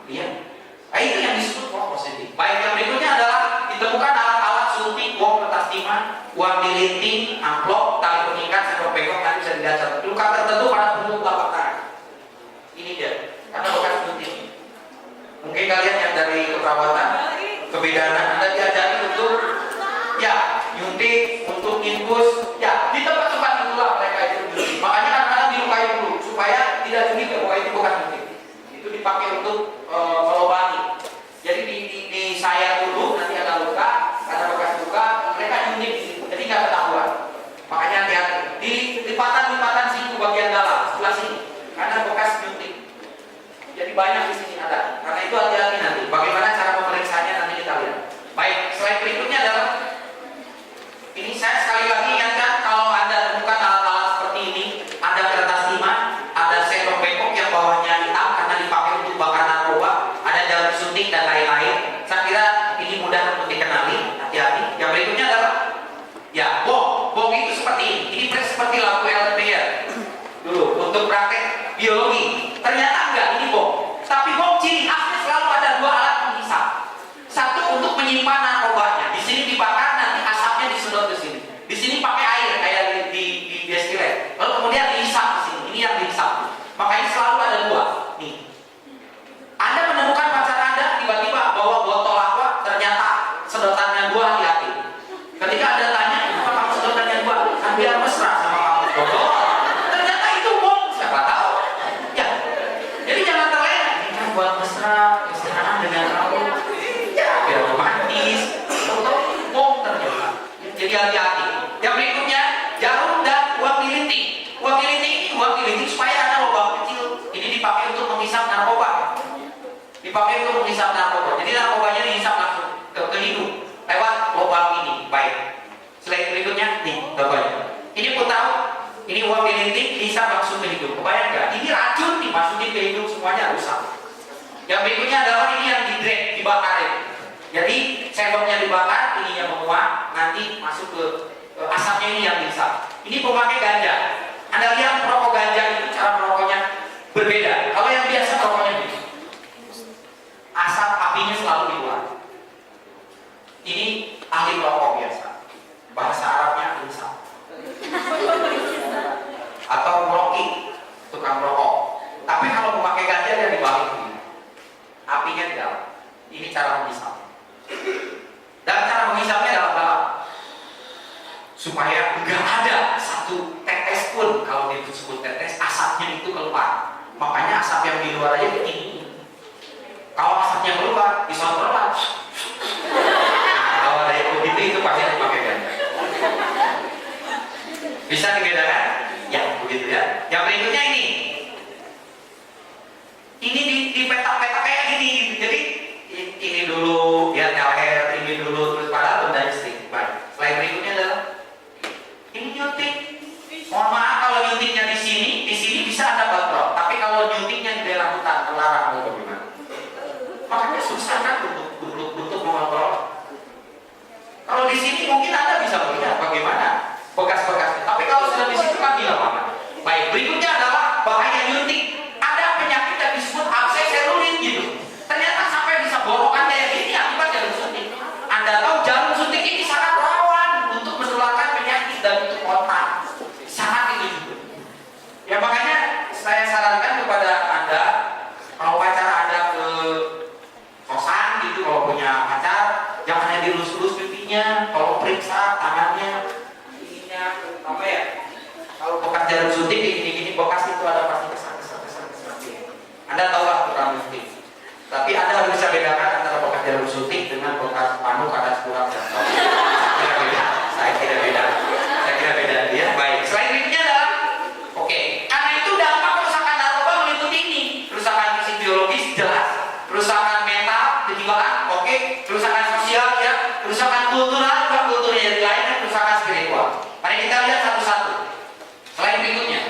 Iya. Nah itu yang disebut false positif. Baik, yang berikutnya adalah ditemukan alat-alat suntik, uang kertas timah, uang dilinting, amplop, tali pengikat, sendok bengkok, nanti bisa dilihat satu luka tertentu pada punggung telapak tangan. Ini dia, karena bekas suntik. Mungkin kalian yang dari keperawatan, kebidanan, Anda diajari untuk ya nyuntik, untuk infus, ya di tempat-tempat itulah mereka itu nyuntik. Makanya kadang-kadang dilukai dulu supaya tidak curiga bahwa itu bukan nyuntik. Itu dipakai untuk melobangi. Jadi di saya dulu nanti ada luka, ada bekas luka, mereka nyuntik di situ, jadi nggak ketahuan. Makanya hati-hati di lipatan-lipatan siku bagian dalam sebelah sini, karena bekas nyuntik. Jadi banyak di sini ada. Karena itu hati-hati nanti. Bagaimana cara pemeriksanya nanti kita lihat. Baik, slide berikutnya adalah ini saya sekali lagi ingatkan kalau Anda temukan alat-alat seperti ini, ada kertas timah, ada sendok bengkok yang bawahnya hitam karena dipakai untuk bakar narkoba, ada jarum suntik dan lain-lain. Saya kira ini mudah untuk dikenali. Hati-hati. Yang berikutnya adalah ya bom. Bom itu seperti ini. Ini seperti lampu LPR dulu untuk praktek biologi. Ternyata enggak, ini bom. Tapi bom ciri khasnya selalu ada dua alat penghisap. Satu untuk menyimpan narkobanya. Di sini dibakar, nanti asapnya disedot ke sini. Di sini pakai air kayak di destiler. Lalu kemudian dihisap di sini. Ini yang dihisap. Makanya selalu ada dua. Nih. Anda menemukan pacar Anda tiba-tiba bawa botol aqua, ternyata sedotannya dua, hati-hati. Ketika Anda tanya, kenapa kamu sedotannya dua? Kan biar mesra sama kamu. Botol. Ternyata itu bom. Siapa tahu? Ya. Jadi jangan terlena. Ini kan buat mesra, mesraan dengan kamu. Ya, biar romantis. Tahu-tahu bom ternyata. Jadi hati-hati. Yang berikutnya, jarum dan uang dilinting. Uang dilinting ini uang dilinting supaya ada lubang kecil. Ini dipakai untuk menghisap narkoba. Dipakai untuk menghisap narkoba. Jadi narkobanya dihisap langsung ke hidung lewat lubang ini. Baik. Slide berikutnya, nih, contohnya. Ini pun tahu, ini uang dilinting dihisap langsung ke hidung. Kebayang nggak? Ini racun dimasukin ke hidung, semuanya rusak. Yang berikutnya adalah ini yang di-drag, dibakarin. Jadi sendoknya dibakar, ininya menguap, nanti masuk ke asapnya ini yang dihisap. Ini pemakai ganja. Anda lihat perokok ganja itu cara merokoknya berbeda. Kalau yang biasa merokoknya begini. Asap apinya selalu di luar. Ini ahli merokok biasa. Bahasa Arabnya insaf. Atau meroki, tukang merokok. Tapi kalau memakai ganja dia dibalik begini. Apinya di dalam. Ini cara menghisap. Dan cara menghisapnya dalam-dalam. Supaya nggak ada satu tetes pun, kalau disebut tetes, asapnya itu keluar. Makanya asap yang di luar aja begini. Kalau asapnya keluar, disontrol lah. Nah, kalau ada yang begitu itu pasti dipakai ganja. Bisa dibedakan? Ya, begitu ya. Yang berikutnya ini. Ini di petak-petak kayak gini. Jadi ini dulu ya teler, ini dulu terus padahal benda listrik. Baik. Slide berikutnya adalah ini nyuntik. Mohon maaf kalau nyuntiknya di sini bisa Anda kontrol. Tapi kalau nyuntiknya di daerah hutan terlarang mau bagaimana? Makanya susah kan untuk mengontrol. Kalau di sini mungkin Anda bisa melihat bagaimana bekas-bekasnya. Tapi kalau sudah di situ kan tidak apa-apa. Baik, berikutnya adalah bahaya nyuntik. Ada penyakit yang disebut abses selulit gitu. Ternyata sampai bisa borokan kayak gini akibat jarum suntik. Anda tahu jarum suntik ini sangat rawan untuk menularkan penyakit dan itu kontak. Sangat itu juga. Ya makanya saya sarankan kepada Anda, kalau pacar Anda ke kosan gitu, kalau punya pacar, jangan hanya dilus-lus pipinya, kalau periksa tangannya, ininya, apa ya? Kalau bekas jarum suntik gini-gini bekas itu ada pasti kesan. Anda tahu lah tukang suntik. Tapi Anda harus bisa bedakan antara bekas jarum suntik dengan bekas panu kadas kurang dan saya kira beda. Ya. Baik. Selain berikutnya adalah oke. Karena itu dampak kerusakan narkoba meliputi ini. Kerusakan fisik biologis jelas, kerusakan mental, kejiwaan, oke, kerusakan sosial ya, kerusakan kultural, juga kulturnya jadi lain, dan kerusakan spiritual. Mari kita lihat satu-satu. Selain berikutnya.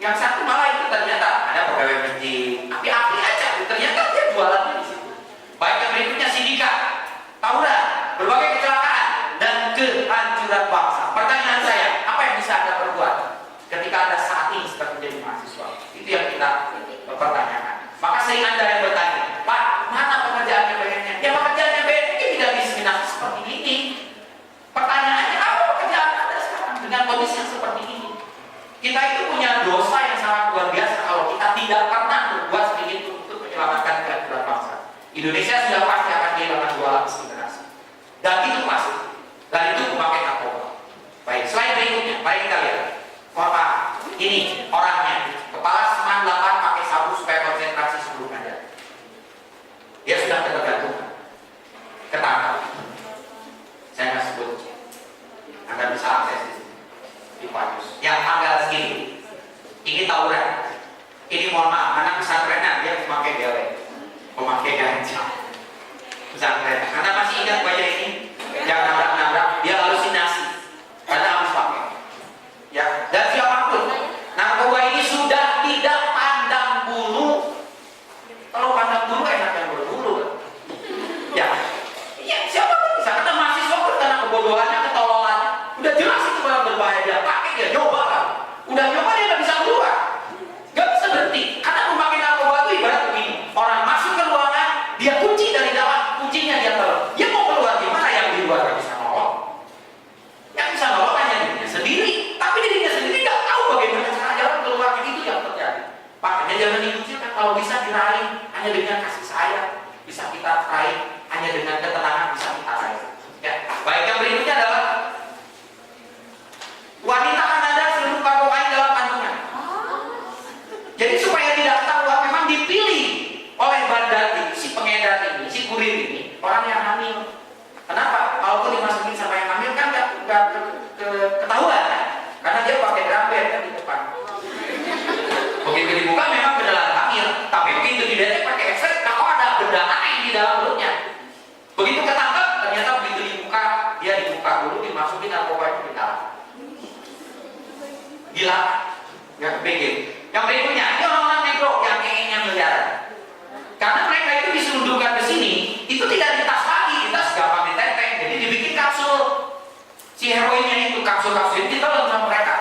Yang satu malah itu ternyata ada pegawai masjid, api-api aja, ternyata dia jualannya di situ. Baik, yang berikutnya sindikat, tawuran, berbagai kecelakaan dan kehancuran bangsa. Pertanyaan saya, apa yang bisa Anda perbuat ketika Anda saat ini sedang menjadi mahasiswa? Itu yang kita pertanyakan. Maka sering Anda yang bertanya, Pak, mana pekerjaan yang BNN? Ya pekerjaan yang BNN tidak diskriminasi seperti ini. Pertanyaannya, apa pekerjaan Anda sekarang dengan kondisi yang seperti ini? Kita itu punya dosa yang sangat luar biasa kalau kita tidak pernah berbuat sedikit untuk menyelamatkan kehancuran bangsa. Indonesia sudah pasti akan kehilangan 2 lapis generasi. Dan itu pasti. Dan itu memakai narkoba. Baik, slide berikutnya, mari kita lihat. Bapak, ini orangnya, kepala seman 8 pakai sabu supaya konsentrasi sebelum ada. Dia sudah ketergantungan, ketangkap. Saya nggak sebut. Anda bisa akses di sini. Di Pajus. Yang tanggal segini. Ini tawuran. Ini mohon maaf, anak pesantrenan dia memakai geleng, memakai ganja. Pesantren. Anda masih ingat wajah ini? Yang nabrak-nabrak, dia halusinasi. Karena harus pakai. Ya, dan siapapun, narkoba ini sudah tidak pandang bulu. Kalau pandang bulu enak yang berbulu. Ya, siapapun bisa. Karena mahasiswa pun karena kebodohannya, ketololannya, udah jelas itu barang berbahaya, dia pakai, dia nyoba kan. Udah nyoba dia nggak bisa keluar, nggak bisa berhenti. Karena memakai narkoba itu ibarat begini, orang masuk ke ruangan, dia kunci dari dalam, kuncinya dia taruh. Dia mau keluar gimana? Yang di luar nggak bisa nolong. Yang bisa nolong hanya dirinya sendiri, tapi dirinya sendiri nggak tahu bagaimana cara jalan keluar. Itu yang terjadi. Makanya jangan dikucilkan. Kalau bisa diraih hanya dengan kasih sayang, bisa kita raih hanya dengan ketenangan, bisa kita raih. Ya. Baik, yang berikutnya adalah wanita Kanada selundupkan kokain dalam kandungan. Jadi supaya tidak ketahuan, memang dipilih oleh bandar si pengedar ini, si kurir ini, orang yang hamil. Kenapa? Kalaupun dimasukin sama yang hamil kan nggak ketahuan kan? Karena dia pakai drum band kan di depan. Begitu dibuka memang beneran hamil, tapi begitu didetek pakai efek, nah kok ada benda aneh di dalam perutnya. Begitu ketangkep, ternyata begitu dibuka, dia dibuka dulu, dimasukin narkoba itu di dalam. Gila, nggak kepikir. Yang berikutnya, ini orang-orang negro yang kayaknya miliaran. Karena mereka itu diselundupkan ke sini, itu tidak di tas lagi, di tas gampang ditenteng, jadi dibikin kapsul. Si heroinnya itu kapsul-kapsul itu ditelan sama mereka.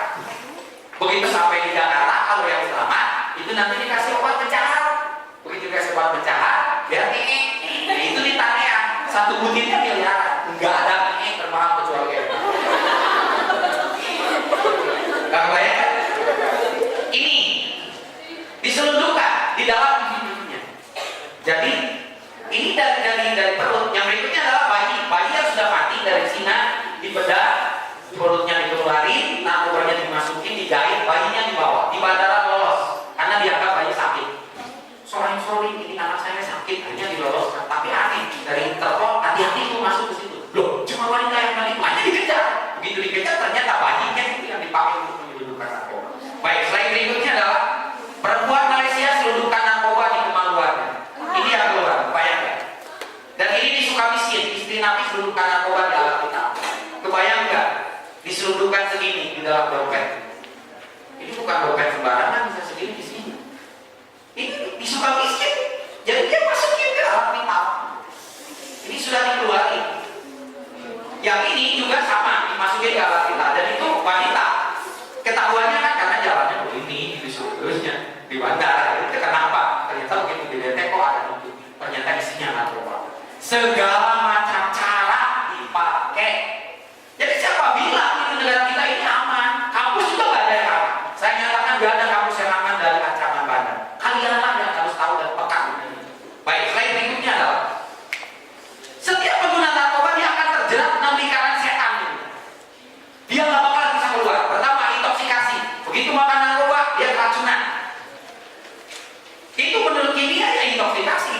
Begitu sampai di Jakarta, kalau yang selamat, itu nanti dikasih obat pencahar. Begitu dikasih obat pencahar, dia nah, itu ditanya, satu butirnya miliaran, nggak ada termahal kecuali nggak bayangkan. Ini diselundupkan di dalam hidupnya. Jadi ini dari perut. Yang berikutnya adalah bayi yang sudah mati dari zina, dibedah, perutnya dikeluarin, narkobanya dimasukin, dijahit, bayinya dibawa di bandara lolos karena dianggap bayi sakit. Sorry, ini anak saya sakit, hanya diloloskan. Tapi aneh, dari Interpol hati-hati itu masuk ke situ. Loh, cuma wanita yang tadi hanya dikejar. Begitu dikejar ternyata bayinya itu yang dipakai untuk menyelundupkan narkoba. Baik, selain berikutnya adalah perempuan Malaysia selundupkan narkoba di kemaluannya. Ini yang keluar, bayangkan. Dan ini di Sukamiskin, istri Nabi selundupkan narkoba di alat kita. Kebayang nggak? Diselundupkan segini di dalam dompet. Ini bukan dompet sembarangan, bisa segini di sini. Ini di Sukamiskin, jadi dia masukin ke alat vital. Ini sudah dikeluarin. Yang ini juga sama, dimasukin ke alat vital. Dan itu wanita. Ketahuannya kan karena jalannya begini, terusnya di bandara. Itu kenapa? Ternyata begitu didetek kok ada itu. Ternyata isinya narkoba. Segala macam cara dipakai. Jadi siapa bilang itu negara kita ini aman? Kampus juga nggak ada yang aman. Saya nyatakan nggak ada kampus yang aman dari ancaman bandar. Kalianlah yang harus tahu dan peka. Baik, slide berikutnya adalah setiap pengguna narkoba dia akan terjerat dalam lingkaran setan ini. Dia nggak bakal bisa keluar. Pertama, intoksikasi. Begitu makan narkoba, dia keracunan. Itu menurut kimia ya intoksikasi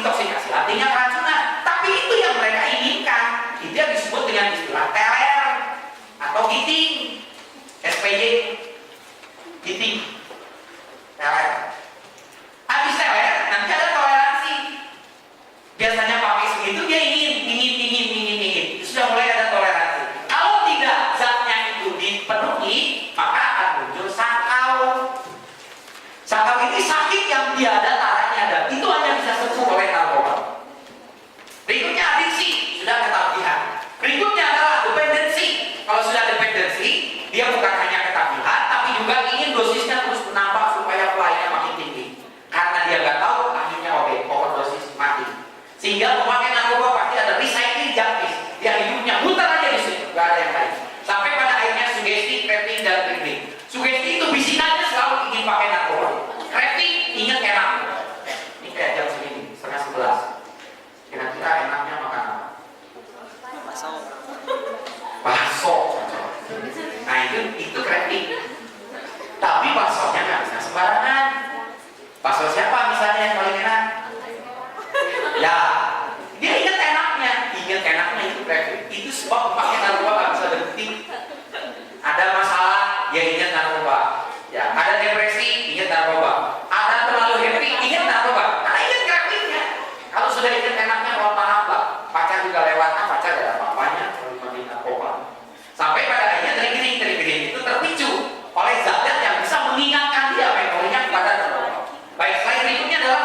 artinya keracunan. Tapi itu yang mereka inginkan. Itu yang disebut dengan istilah teler atau giting, SPJ, giting, teler. Habis teler, nanti ada toleransi. Biasanya pakai segitu dia ingin. Itu sudah mulai ada toleransi. Kalau tidak zatnya itu dipenuhi, maka akan muncul sakau. dia ada, taranya ada. Itu hanya bisa sembuh oleh narkoba. Berikutnya adiksi, sudah ketagihan. Berikutnya adalah dependensi. Kalau sudah dependensi, dia bukan hanya ketagihan, tapi juga ingin dosisnya terus menambah supaya pelayannya makin tinggi. Karena dia nggak tahu, akhirnya overdosis mati. Sehingga pemakai narkoba pasti ada recycling junkies. Dia hidupnya muter aja di situ, nggak ada yang lain. Sampai pada akhirnya sugesti, craving, dan craving. Sugesti itu bisinannya selalu ingin pakai narkoba. Craving, ingat enak. Ini kayak jam segini, 10:30. Kira-kira enaknya makan apa? Bakso. Nah itu craving. Tapi baksonya nggak bisa sembarangan. Bakso siapa misalnya yang paling enak? Ya, dia ingat enaknya itu craving. Itu sebab pakai narkoba nggak bisa berhenti. Ada masalah, dia ingat narkoba. Ya, ada depresi, ingat narkoba. Ada terlalu happy, ingat narkoba. Karena ingat cravingnya. Kalau sudah ingat enaknya, mohon maaf lah. Pacar juga lewat, pacar gak ada apa-apanya kalau dibanding narkoba. Sampai pada akhirnya triggering itu terpicu oleh zat yang bisa mengingatkan dia memorinya kepada narkoba. Baik, slide berikutnya adalah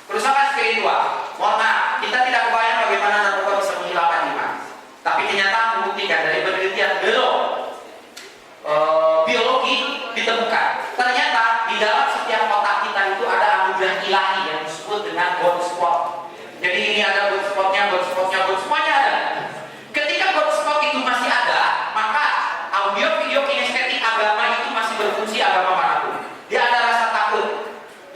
kerusakan spiritual. Mohon maaf, kita tidak kebayang bagaimana narkoba bisa menghilangkan iman. Tapi kenyataan membuktikan dari penelitian biologi ditemukan. Ternyata di dalam setiap otak kita itu ada anugerah ilahi yang disebut dengan God spot. Jadi ini ada God spotnya ada. Ketika God spot itu masih ada, maka audio video kinestetik agama itu masih berfungsi agama manapun. Dia ada rasa takut,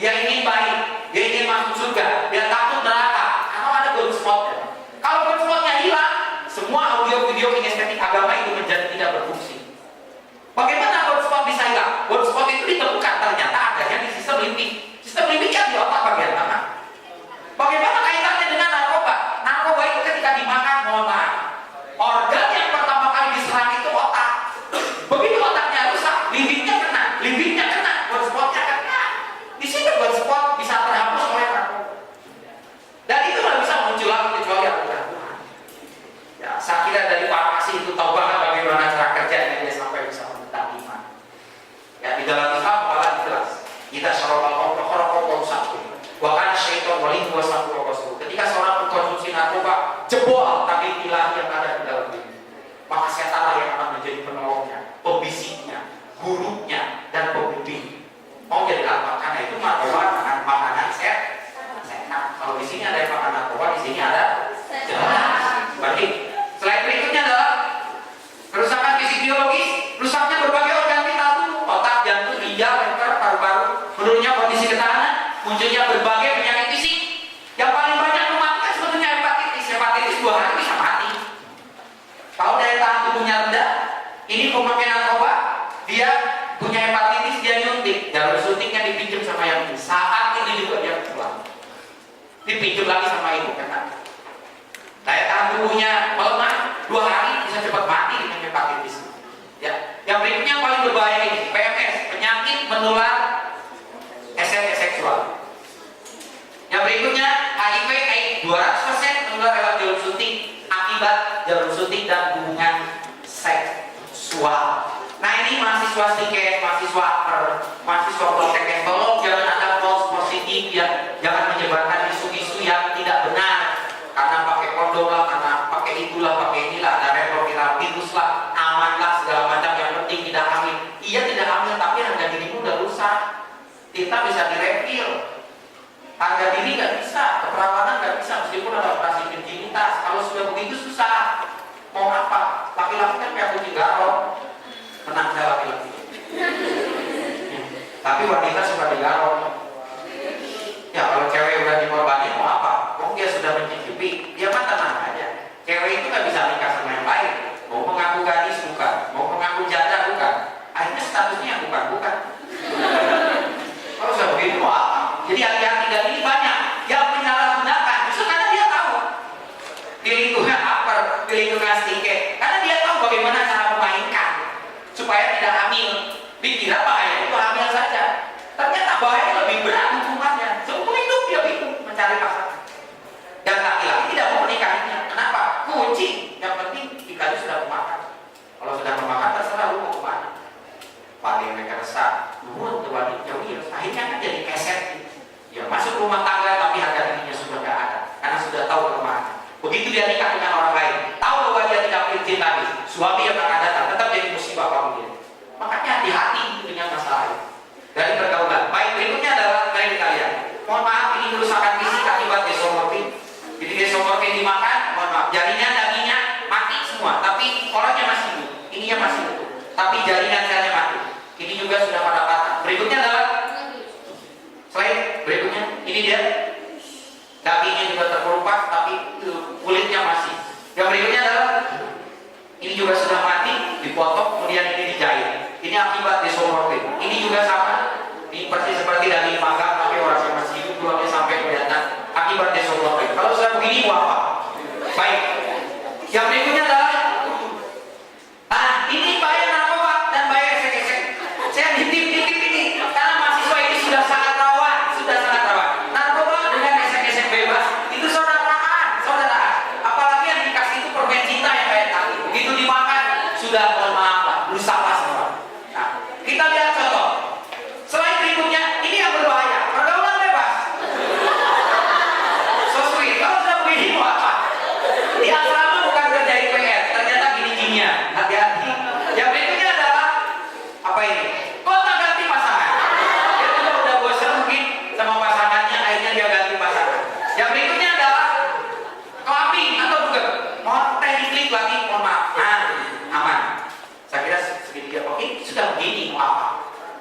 dia ingin baik, dia ingin masuk surga, dia takut neraka. Kalau ada God spotnya. Kalau God spotnya hilang, semua audio video kinestetik agama itu menjadi tidak berfungsi. Bagaimana God spot bisa hilang? God spot itu ditemukan ternyata adanya di sistem limbik. Sistem limbik kan di otak bagian mana? Bagaimana kaitannya dengan narkoba? Narkoba itu ketika dimakan, mohon maaf, organ yang pertama kali diserang itu otak. Begitu otaknya rusak, limbiknya kena, God spotnya kena. Di sini God spot bisa terhapus oleh narkoba. Dan itu nggak bisa muncul lagi kecuali aturan Tuhan. Ya, saya kira dari farmasi itu tahu banget bagaimana cara kerjanya dia sampai bisa menentang iman. Ya, di dalam Islam malah jelas. Kita syarabal rokok satu. Bahkan syaitan wali dua satu rokok. Ketika seorang mengkonsumsi narkoba, jebol tapi pilar yang ada di dalam diri. Maka setanlah yang akan menjadi penolongnya, pembisiknya, gurunya, dan pembimbing. Mau jadi apa? Karena itu narkoba makanan sehat. Kalau di sini ada yang makan narkoba, di sini ada jelas. Berarti slide berikutnya adalah kerusakan fisik biologis, rusaknya berbagai organ vital tubuh, otak, jantung, ginjal, leher, paru-paru, menurunnya kondisi ketahanan, munculnya berbagai penyakit fisik. Yang paling banyak mematikan sebetulnya hepatitis. Hepatitis 2 hari bisa mati. Kalau daya tahan tubuhnya rendah, ini pemakai narkoba, dia punya hepatitis, dia nyuntik, jarum suntiknya dipinjam sama yang ini. Saat ini juga dia pulang, dipinjam lagi sama ibu karena daya tahan tubuhnya melemah, 2 hari bisa cepat mati dengan hepatitis. Ya, yang berikutnya yang paling berbahaya ini PMS, penyakit menular SMS seksual. Yang berikutnya HIV/AIDS 200% menular lewat jarum suntik akibat jarum suntik dan hubungan seksual. Nah ini mahasiswa stikes, mahasiswa protek, tolong jangan ada false positif ya, jangan menyebarkan isu-isu yang tidak benar. Karena pakai kondom lah, karena pakai itulah, pakai inilah, ada retroviral virus lah, aman lah, segala macam. Yang penting tidak hamil. Iya tidak hamil, tapi harga dirimu udah rusak. Kita bisa direvil. Harga diri nggak bisa, keperawanan nggak bisa, meskipun ada operasi virginitas. Kalau sudah begitu susah. Mau apa? Laki-laki kan kayak kucing garong. Menang saya laki-laki. Tapi wanita suka digarong. Ya kalau cewek udah dikorbanin mau apa? Oh dia sudah mencicipi, dia mah tenang aja. Cewek itu nggak bisa nikah sama yang lain. Mau mengaku gadis bukan, mau mengaku janda bukan. Akhirnya statusnya bukan. Kalau sudah begitu mau apa? Jadi hati-hati, dan ini banyak yang menyalahgunakan. Justru karena dia tahu di lingkungan upper, di lingkungan stikes. Karena dia tahu bagaimana cara memainkan supaya tidak hamil. Dikira bahaya itu hamil saja. Ternyata bahaya lebih berat hukumannya. Seumur hidup dia bingung mencari pasangan. Dan laki-laki tidak mau menikahinya. Kenapa? Kucing. Yang penting ikannya sudah memakan. Kalau sudah memakan terserah lu mau kemana. Paling mereka resah. Nurut ke wanita. Akhirnya kan jadi keset. masuk rumah tangga tapi harga dirinya sudah nggak ada karena sudah tahu kelemahan. Begitu dia nikah dengan orang lain, tahu bahwa dia tidak mungkin lagi, suami yang akan datang tetap jadi musibah kamu dia. Makanya hati-hati dengan masalah ini dari pergaulan. Baik, berikutnya adalah dari kalian. Mohon maaf, ini kerusakan fisik akibat desomorfin. Jadi desomorfin dimakan, mohon maaf, jaringan dagingnya mati semua, tapi orangnya masih hidup, ininya masih utuh, tapi jaringan selnya mati. Ini juga sudah pada patah. Berikutnya adalah slide berikutnya. Ini dia dagingnya juga terkelupas, tapi kulitnya masih. Yang berikutnya adalah ini juga sudah mati, dipotong, kemudian ini dijahit. Ini akibat desomorfin. Ini juga sama, ini persis seperti daging magang, tapi orangnya masih hidup, tulangnya sampai kelihatan. Akibat desomorfin. Kalau sudah begini, mau apa? Baik. Yang berikutnya adalah ini bahaya narkoba dan bahaya esek-esek. Saya nitip ini karena mahasiswa ini sudah sangat rawan, narkoba dengan esek-esek bebas itu saudaraan. Apalagi yang dikasih itu permen cinta yang kayak tadi. Begitu dimakan sudah mohon maaf lah, rusak lah semua. Nah, kita lihat contoh. Selain berikutnya, ini yang berbahaya, pergaulan bebas. So sweet. Kalau sudah begini mau apa? Di asrama bukan kerja IPR, ternyata gini-ginian. Hati-hati. Yang berikutnya adalah apa ini? Kota ganti pasangan. Dia juga udah bosan mungkin sama pasangannya, akhirnya dia ganti pasangan. Yang berikutnya adalah clubbing atau bukan? Mohon teknik lagi, mohon maaf. Aman. Saya kira segini dia oke, sudah begini mau apa?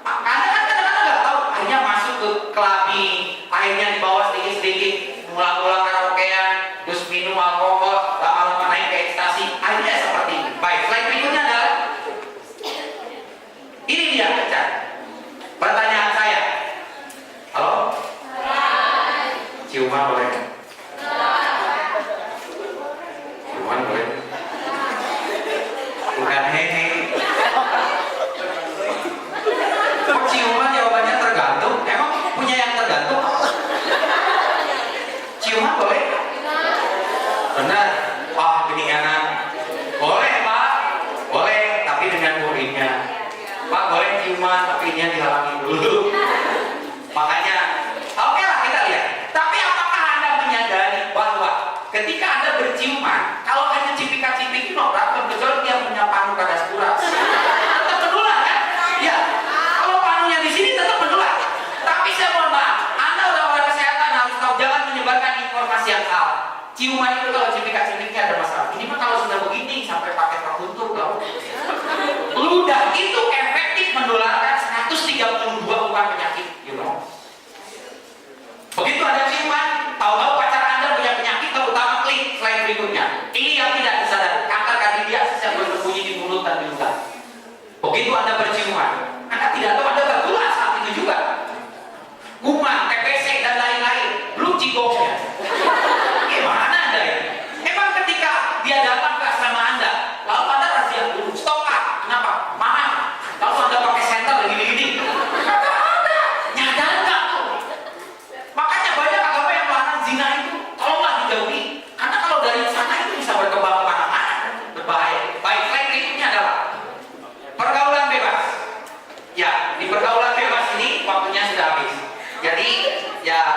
Karena kan kadang-kadang nggak tahu, akhirnya masuk ke clubbing, akhirnya dibawa sedikit-sedikit, mula-mula karaokean, terus minum alkohol, lama-lama naik ke ekstasi, akhirnya seperti ini. Baik, slide berikutnya adalah ini dia pecah. Pertanyaan saya, halo? Ciuman boleh? Ciuman boleh? Bukan hehe. Kok ciuman jawabannya tergantung? Emang punya yang tergantung? Ciuman boleh? Benar. Wah, geninganan. Boleh, Pak. Boleh, tapi dengan muridnya. Pak, boleh ciuman, tapi ini dihalangi dulu. Makanya, oke lah kita lihat. Tapi apakah Anda menyadari bahwa ketika Anda berciuman, kalau hanya cipika-cipiki no problem, kecuali dia punya panu kadaspura, tetap menular kan? Ya. Kalau panunya di sini tetap menular. Tapi saya mohon maaf, Anda orang-orang kesehatan harus tahu jangan menyebarkan informasi yang salah. Ciuman itu kalau cipika-cipiknya ada masalah. Ini mah kalau sudah begini sampai pakai terkuntur kau. Ludah itu efektif menularkan 132 bukan penyakit, you know. Begitu ada ciuman, tahu-tahu pacar Anda punya penyakit terutama klik slide berikutnya. Ini yang tidak disadari, kanker kandidiasis yang bersembunyi di mulut dan di ludah. Begitu Anda berciuman, Anda tidak tahu Anda tertular saat itu juga. Kuman, TBC dan lain-lain, belum cigongnya.